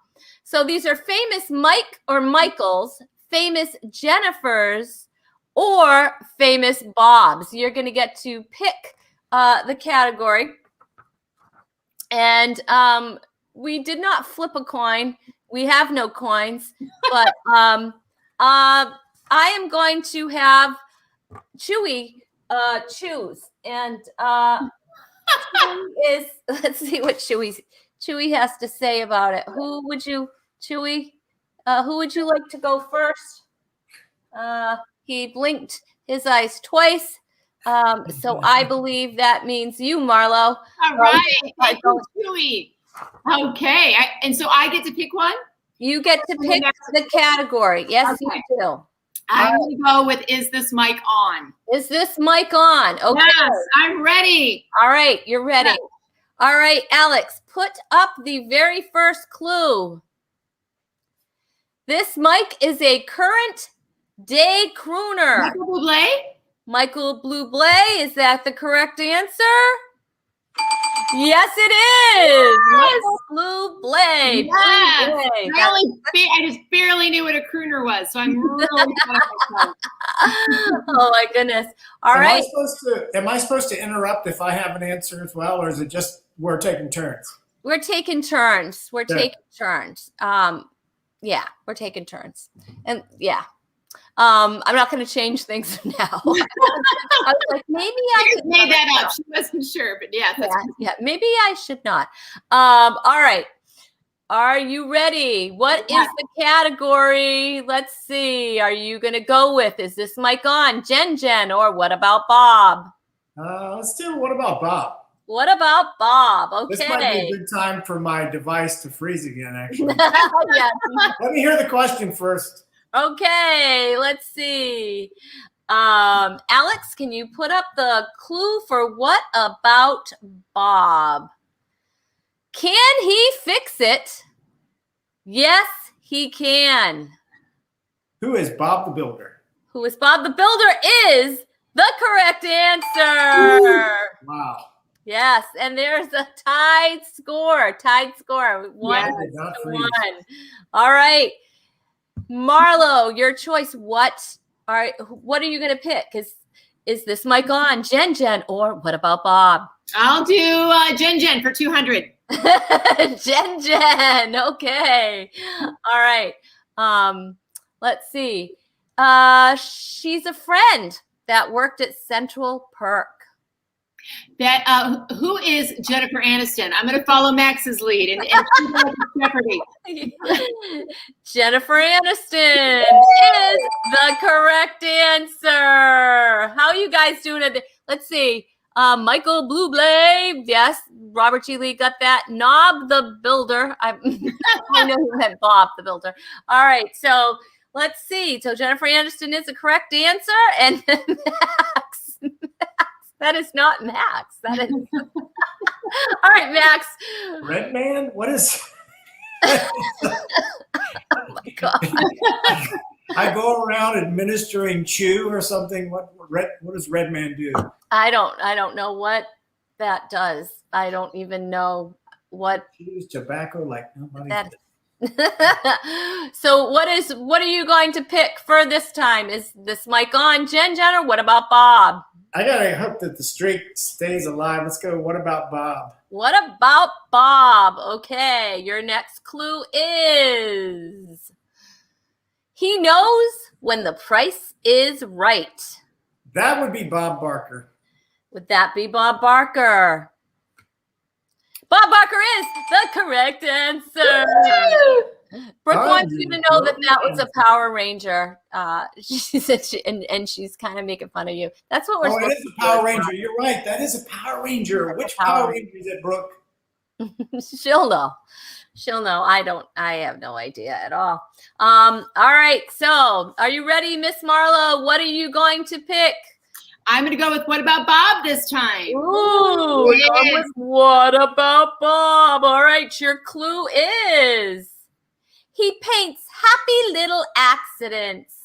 So these are famous Mike or Michaels, famous Jennifers, or famous Bobs. You're going to get to pick the category. And we did not flip a coin. We have no coins. But I am going to have Chewy choose. And let's see what Chewy has to say about it. Chewy, who would you like to go first? He blinked his eyes twice. So I believe that means you, Marlo. All right. Thank you, Chewy. Okay. And so I get to pick one? You get to pick the category. Yes, Okay. you do. I'm going to go with, is this mic on? Is this mic on? Okay. Yes, I'm ready. All right, you're ready. Yes. All right, Alex, put up the very first clue. This mic is a current day crooner. Michael Bublé? Michael Bublé, is that the correct answer? Yes, it is. Michael Bublé. Yes. Bublé. I just barely knew what a crooner was, so I'm really proud of myself. Oh my goodness. All right. Am I supposed to interrupt if I have an answer as well, or is it just we're taking turns? We're taking turns. We're Yeah. taking turns. Yeah, we're taking turns. And yeah. I'm not going to change things now. I was like, maybe I She could made that up. She wasn't sure, but yeah. Yeah, maybe I should not. All right. Are you ready? What is the category? Let's see. Are you going to go with, is this mic on, Jen, or what about Bob? Let's do what about Bob? What about Bob? Okay. This might be a good time for my device to freeze again, actually. Yeah. Let me hear the question first. Okay, let's see. Alex, can you put up the clue for what about Bob? Can he fix it? Yes, he can. Who is Bob the Builder? Who is Bob the Builder is the correct answer. Wow. Yes, and there's a tied score. One did not to freeze. one. All right. Marlo, your choice. What are you going to pick? Is this mic on, Jen, or what about Bob? I'll do Jen for 200. Jen. Okay. All right. Let's see. She's a friend that worked at Central Perk. That who is Jennifer Aniston? I'm going to follow Max's lead and keep up with Jeopardy. Jennifer Aniston is the correct answer. How are you guys doing? Let's see. Michael Bublé, yes. Robert G. Lee got that. Knob the Builder. I know you meant Bob the Builder. All right, so let's see. So Jennifer Aniston is the correct answer, and Max. That is not Max. That is. All right, Max. Red Man? What is? Oh my God. I go around administering chew or something. What does Red Man do? I don't know what that does. I don't even know what Chews tobacco like nobody. that. So what are you going to pick for this time? Is this mic on, Jen, or what about Bob? I gotta hope that the streak stays alive. Let's go. What about Bob? What about Bob? Okay, your next clue is he knows when the price is right. That would be Bob Barker. Would that be Bob Barker? Bob Barker is the correct answer. Brooke wants you to know that was a Power Ranger. She said, and she's kind of making fun of you. That's what we're. Oh, it is a Power Ranger. You're right. That is a Power Ranger. Which Power Ranger is it, Brooke? She'll know. She'll know. I have no idea at all. All right. So, are you ready, Miss Marla? What are you going to pick? I'm going to go with What About Bob this time. Ooh, Yes. What about Bob? All right, your clue is he paints happy little accidents.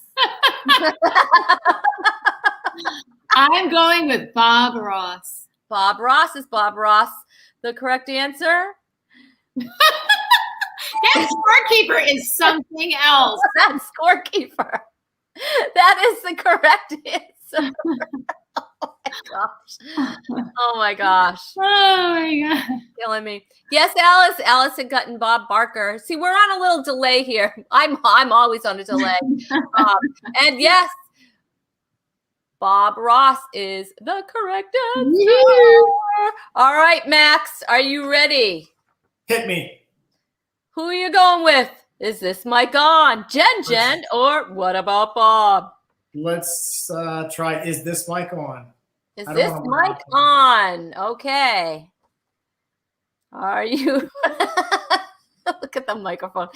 I'm going with Bob Ross. Bob Ross. Is Bob Ross the correct answer? That scorekeeper is something else. That scorekeeper. That is the correct answer. Oh my gosh. Oh my God. Killing me. Yes, Alice. Alice had gotten Bob Barker. See, we're on a little delay here. I'm always on a delay. And yes, Bob Ross is the correct answer. All right, Max, are you ready? Hit me. Who are you going with? Is this mic on? Jen, or what about Bob? Let's try. Is this mic on? Is this mic on? Okay. Are you? Look at the microphone.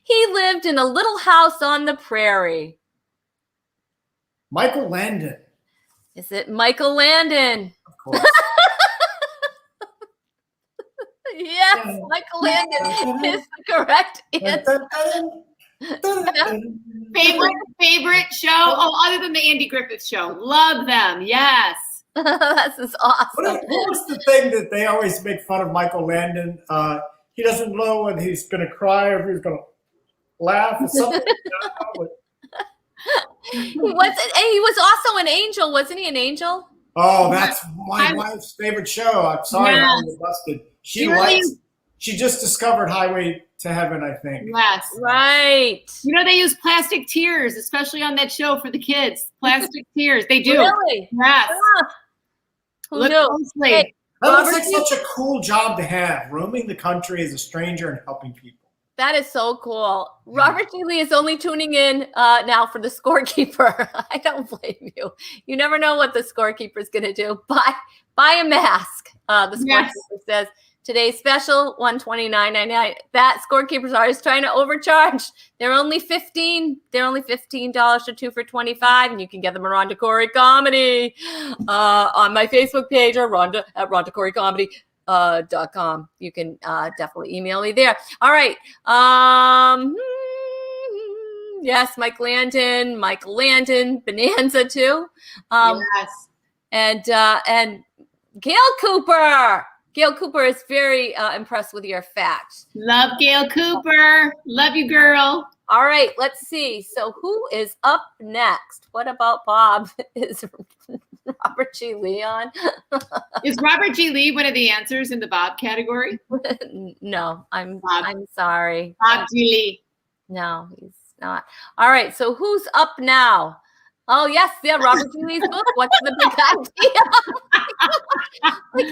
He lived in a little house on the prairie. Michael Landon. Is it Michael Landon? Of course. Yes, Michael Landon is the correct answer. Favorite show? Oh, other than the Andy Griffith Show. Love them. Yes. This is awesome. What was the thing that they always make fun of Michael Landon? He doesn't know whether he's going to cry or if he's going to laugh or something. He was also an angel, wasn't he? An angel? Oh, that's my wife's favorite show. I'm sorry, Yes. I'm busted. She just discovered Highway to Heaven, I think. Yes. Right. You know, they use plastic tears, especially on that show for the kids. Plastic tears. They do. Really? Yes. Who Look knew? closely. Hey, That looks Robert, like such a cool job to have, roaming the country as a stranger and helping people. that is so cool. Robert G. Lee is only tuning in now for the scorekeeper. I don't blame you. You never know what the scorekeeper is going to do. Buy a mask. The scorekeeper says today's special $129.99. That scorekeepers are trying to overcharge. They're only $15. They're only $15 to 2 for $25, and you can get them at Rhonda Corey Comedy on my Facebook page or Rhonda at Rhonda Corey Comedy. .com. You can definitely email me there. All right. Yes, Michael Landon, Bonanza too. Yes. And Gail Cooper. Gail Cooper is very impressed with your facts. Love Gail Cooper. Love you, girl. All right, let's see. So who is up next? What about Bob? Is Robert G. Lee on? Is Robert G. Lee one of the answers in the Bob category? No, I'm Bob. sorry. Bob G. Lee. No, he's not. All right, so who's up now? Oh, yes. Yeah, Robert G. Lee's book. What's the big idea?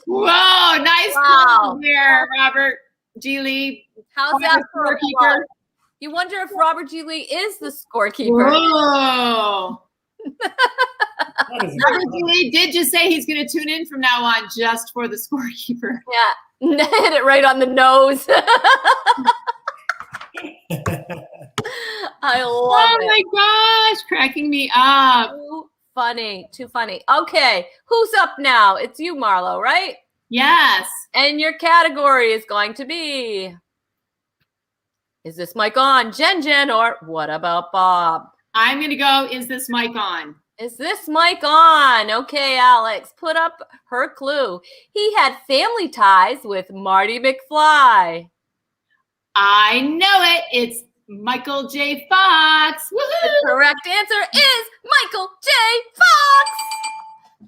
Whoa, nice Wow. clue there, Robert G. Lee. How's that for a plug? You wonder if Robert G. Lee is the scorekeeper. Whoa. That is Robert G. Lee did just say he's going to tune in from now on just for the scorekeeper. Yeah, hit it right on the nose. I love it. Oh my gosh, cracking me up. Too funny. Okay, who's up now? It's you, Marlo, right? Yes. And your category is going to be, is this mic on, Jen, or what about Bob? I'm going to go, is this mic on? Is this mic on? Okay, Alex, put up her clue. He had family ties with Marty McFly. I know it. It's Michael J. Fox. The Woohoo! correct answer is Michael J. Fox.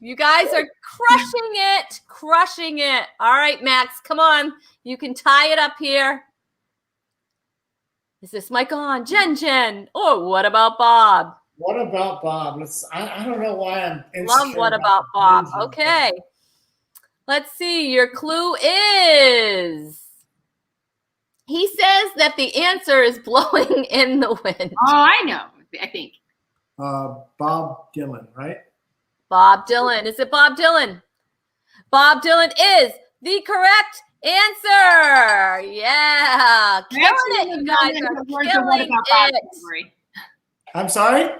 You guys are crushing it. All right, Max, come on. You can tie it up here. Is this mic on, Jen? Or what about Bob? What about Bob? I don't know why I'm Love what about Bob. Okay. Let's see. Your clue is, he says that the answer is blowing in the wind. Oh, I know, I think. Bob Dylan, right? Bob Dylan. Is it Bob Dylan? Bob Dylan is the correct answer. Yeah. Killing it. You guys are killing it. I'm sorry?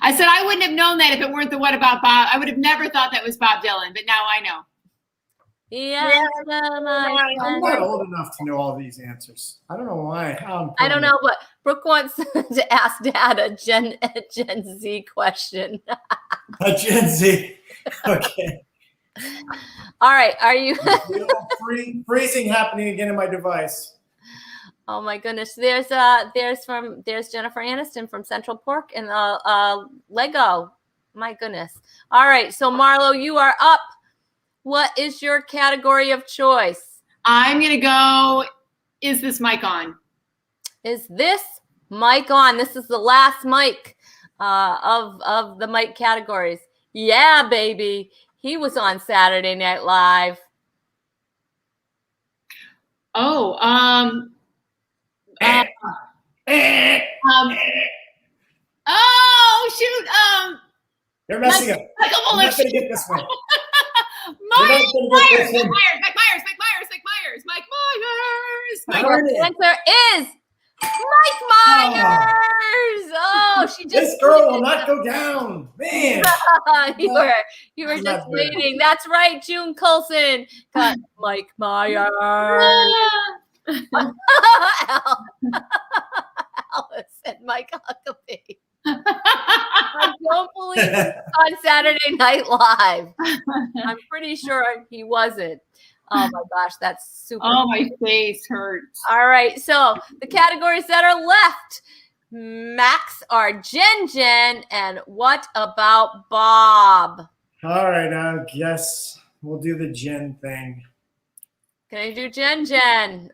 I said I wouldn't have known that if it weren't the What About Bob. I would have never thought that was Bob Dylan, but now I know. Yeah, I'm not old enough to know all these answers. I don't know why. I don't know, but Brooke wants to ask Dad a Gen Z question. A Gen Z. Okay. All right. Are you freezing happening again in my device? Oh my goodness. There's Jennifer Aniston from Central Park and Lego. My goodness. All right. So Marlo, you are up. What is your category of choice? I'm going to go, is this mic on? Is this mic on? This is the last mic of the mic categories. Yeah, baby. He was on Saturday Night Live. Oh, oh, shoot. You're messing up. I'm not going to get this one. Mike Myers. The answer is Mike Myers. Oh, she just. This girl will not go down, man. you were just waiting. That's right, June Coulson got Mike Myers. Alice and Mike Huckabee. I don't believe it on Saturday Night Live. I'm pretty sure he wasn't. Oh my gosh, that's super. Oh, my face hurts. All right, so the categories that are left, Max, are Jen, and what about Bob? All right, I guess we'll do the Jen thing. Can I do Jen?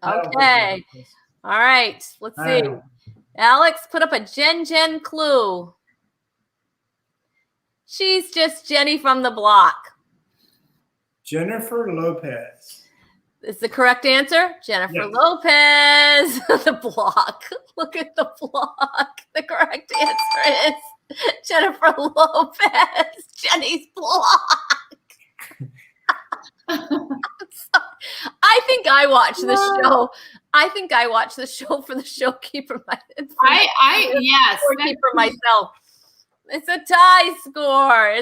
Okay. All right, let's see. Alex, put up a Jen clue. She's just Jenny from the block. Jennifer Lopez. Is the correct answer? Jennifer Lopez. The block. Look at the block. The correct answer is Jennifer Lopez. Jenny's block. I think I watched the show. I think I watched the show for the showkeeper. Scorekeeper myself. It's a tie score.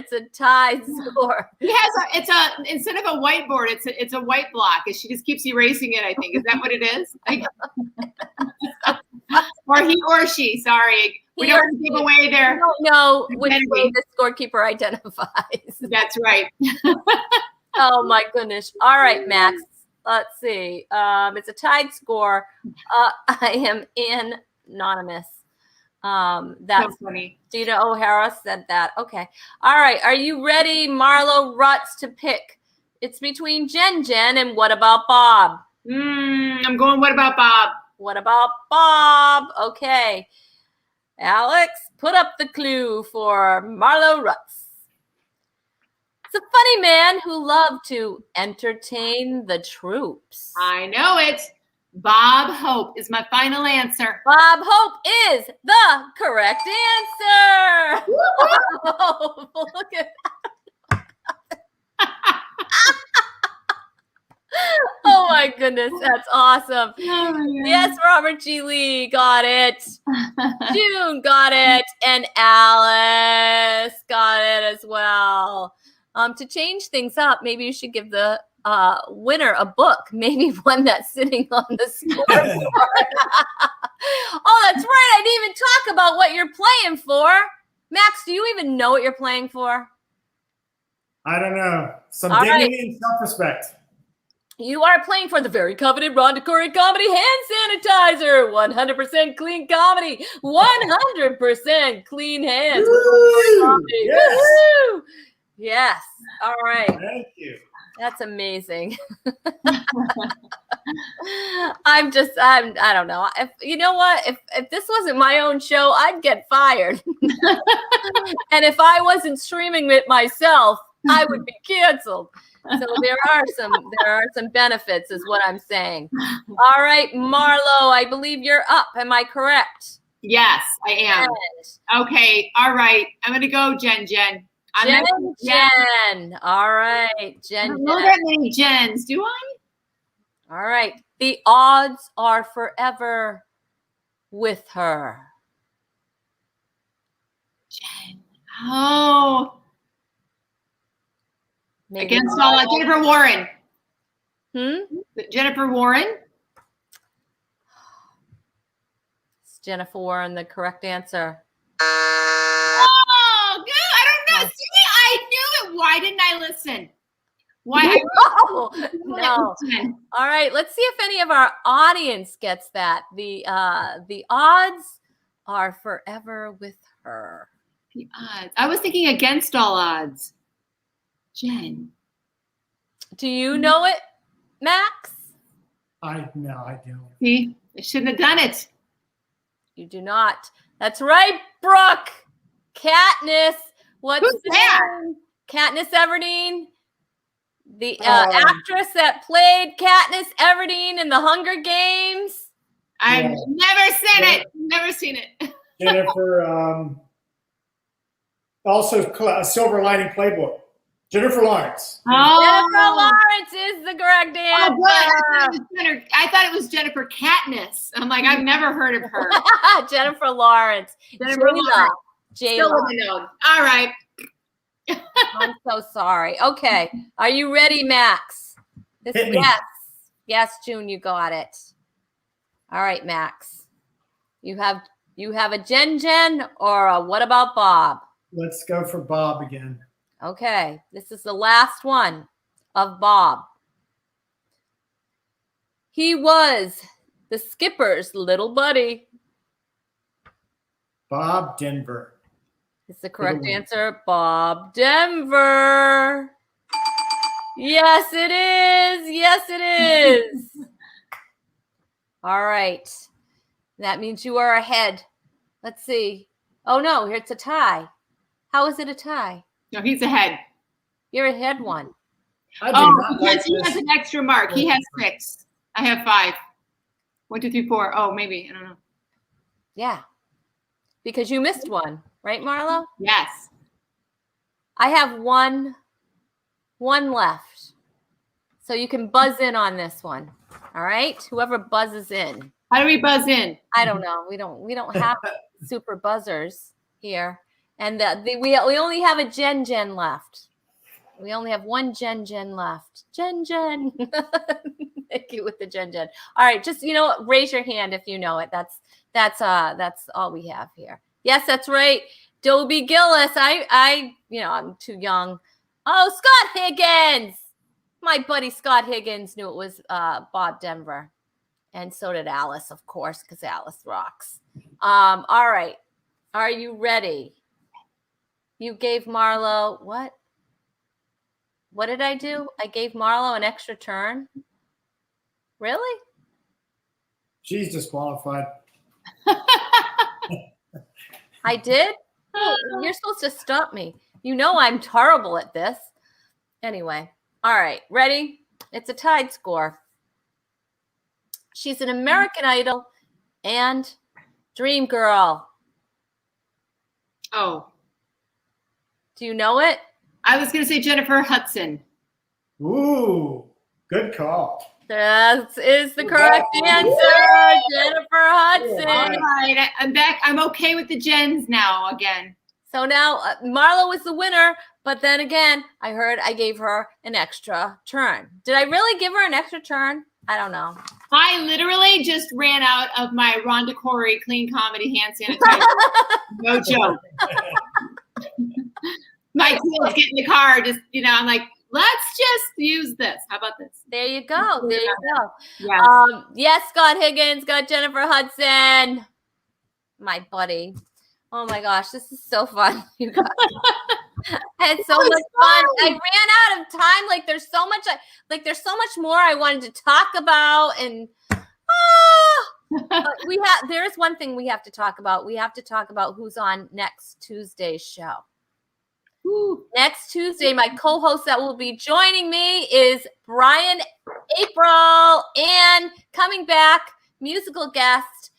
He has instead of a whiteboard, it's a white block. She just keeps erasing it, I think. Is that what it is? Or he or she, sorry. We don't give away their. We don't know which way the scorekeeper identifies. That's right. Oh my goodness. All right, Max. Let's see. It's a tied score. I am anonymous. That's so funny. Dita O'Hara said that. Okay. All right. Are you ready, Marlo Rutz, to pick? It's between Jen and what about Bob? I'm going, what about Bob? What about Bob? Okay. Alex, put up the clue for Marlo Rutz. It's a funny man who loved to entertain the troops. I know it. Bob Hope is my final answer. Bob Hope is the correct answer. Oh, look at Oh my goodness, that's awesome. Yes, Robert G. Lee got it. June got it. And Alice got it as well. To change things up, maybe you should give the winner a book, maybe one that's sitting on the scoreboard. Oh, that's right. I didn't even talk about what you're playing for. Max, do you even know what you're playing for? I don't know. Some All dignity and self-respect. You are playing for the very coveted Rhonda Curry Comedy Hand Sanitizer. 100% clean comedy. 100% clean hands. Woo! Yes. Woo! Yes. All right. Thank you. That's amazing. I don't know. If you know what, if this wasn't my own show, I'd get fired. And if I wasn't streaming it myself, I would be canceled. So there are some benefits, is what I'm saying. All right, Marlo, I believe you're up. Am I correct? Yes, I am. Yes. Okay. All right. I'm going to go, Jen. Jen. All right, Jen. I don't know that many Jens, do I? All right. The odds are forever with her. Jen. Oh. Maybe Against all Jennifer Warren. Jennifer Warren? Is Jennifer Warren the correct answer? Oh, good. I don't know. See, I knew it. Why didn't I listen? Why? No. All right. Let's see if any of our audience gets that. The odds are forever with her. The odds. I was thinking against all odds. Jen. Do you know it, Max? No, I don't. See, I shouldn't have done it. You do not. That's right, Brooke. Katniss. What's Who's that? name? Katniss Everdeen. The actress that played Katniss Everdeen in the Hunger Games. I've never seen it. Never seen it. Jennifer, also Silver Lining Playbook. Jennifer Lawrence. Oh. Jennifer Lawrence is the correct answer. Oh, good. I thought it was Jennifer Katniss. I'm like, I've never heard of her. Jennifer Lawrence. Jennifer Lawrence. Still J-Lo. wouldn't know. All right. I'm so sorry. Okay. Are you ready, Max? Hit me. Yes, June, you got it. All right, Max. You have a Jen or a what about Bob? Let's go for Bob again. Okay. This is the last one of Bob. He was the skipper's little buddy. Bob Denver. Is the correct answer Bob Denver? Yes, it is. Yes, it is. All right. That means you are ahead. Let's see. Oh, no, here it's a tie. How is it a tie? No, he's ahead. You're ahead one. Because he has an extra mark. He has 6. I have 5. 1, 2, 3, 4. Oh, maybe. I don't know. Yeah. Because you missed one, right, Marlo? Yes. I have one left. So you can buzz in on this one. All right? Whoever buzzes in. How do we buzz in? I don't know. We don't have super buzzers here. And we only have a Jen left. We only have one Jen left. Jen. Thank you with the Jen. All right, just raise your hand if you know it. That's all we have here. Yes, that's right. Dobie Gillis. I'm too young. Oh, Scott Higgins. My buddy Scott Higgins knew it was Bob Denver. And so did Alice, of course, because Alice rocks. All right. Are you ready? You gave Marlo what? What did I do? I gave Marlo an extra turn. Really? She's disqualified. I did? Oh, you're supposed to stop me. You know I'm terrible at this. Anyway. All right. Ready? It's a tied score. She's an American Idol and Dream Girl. Oh. Do you know it? I was going to say Jennifer Hudson. Ooh, good call. That is the correct answer, Jennifer Hudson. All right, I'm back. I'm okay with the gens now again. So now Marlo was the winner, but then again, I heard I gave her an extra turn. Did I really give her an extra turn? I don't know. I literally just ran out of my Rhonda Corey clean comedy hand sanitizer. No joke. My kids get in the car, just, I'm like, let's just use this. How about this? There you go. There you go. Yes. Yes, Scott Higgins, got Jennifer Hudson. My buddy. Oh my gosh, this is so fun. You guys. I had so much fun. I ran out of time. Like there's so much more I wanted to talk about. And but there is one thing we have to talk about. We have to talk about who's on next Tuesday's show. Ooh. Next Tuesday, my co-host that will be joining me is Brian April, and coming back, musical guest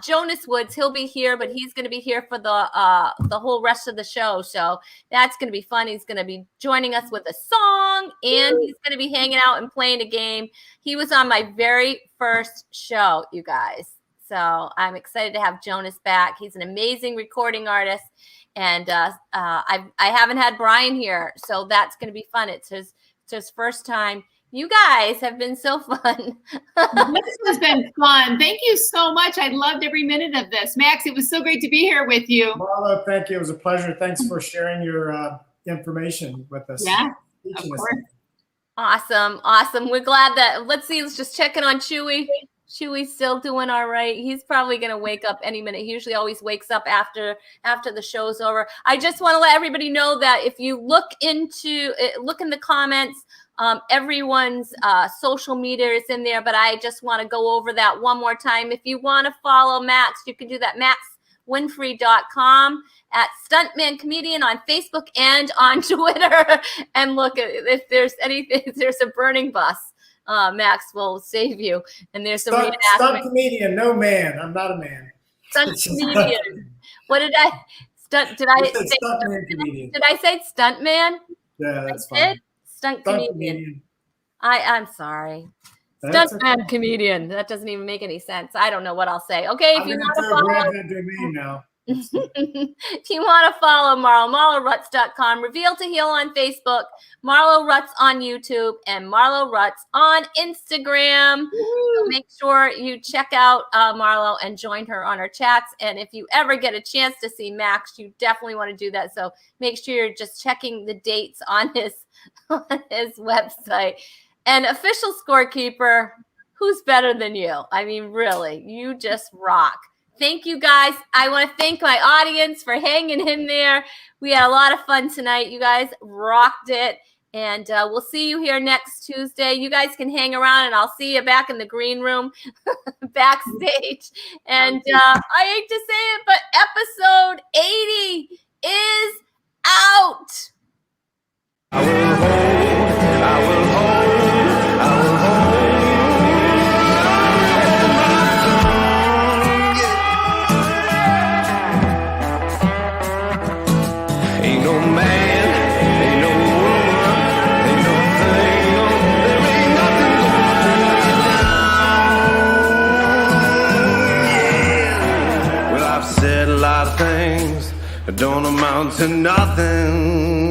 Jonas Woods. He'll be here, but he's going to be here for the whole rest of the show. So that's going to be fun. He's going to be joining us with a song, and he's going to be hanging out and playing a game. He was on my very first show, you guys. So I'm excited to have Jonas back. He's an amazing recording artist. And I haven't had Brian here, so that's going to be fun. It's his first time. You guys have been so fun. This has been fun. Thank you so much. I loved every minute of this. Max, it was so great to be here with you. Marlo, thank you. It was a pleasure. Thanks for sharing your information with us. Yeah, of course. Awesome. We're glad that, let's just check in on Chewy. Chewy's still doing all right. He's probably going to wake up any minute. He usually always wakes up after the show's over. I just want to let everybody know that if you look in the comments, everyone's social media is in there, but I just want to go over that one more time. If you want to follow Max, you can do that, maxwinfrey.com, at Stuntman Comedian on Facebook and on Twitter. And look, if there's anything, if there's a burning bus, Max will save you. And there's some stunt comedian, no man. I'm not a man. Stunt comedian. What did I say? Did I say stunt man? Yeah, that's fine. Stunt comedian. I'm sorry. Stuntman comedian. That doesn't even make any sense. I don't know what I'll say. Okay, if you want to follow. If you want to follow Marlo, marlorutz.com, Reveal to Heal on Facebook, Marlo Rutz on YouTube, and Marlo Rutz on Instagram. So make sure you check out Marlo and join her on her chats. And if you ever get a chance to see Max, you definitely want to do that. So make sure you're just checking the dates on his website. And official scorekeeper, who's better than you? I mean, really, you just rock. Thank you, guys. I want to thank my audience for hanging in there. We had a lot of fun tonight. You guys rocked it. And we'll see you here next Tuesday. You guys can hang around, and I'll see you back in the green room backstage. And I hate to say it, but episode 80 is out. I will hold. Ain't no man, ain't no woman, ain't no thing, no, there ain't nothing going on. Yeah. Well, I've said a lot of things that don't amount to nothing.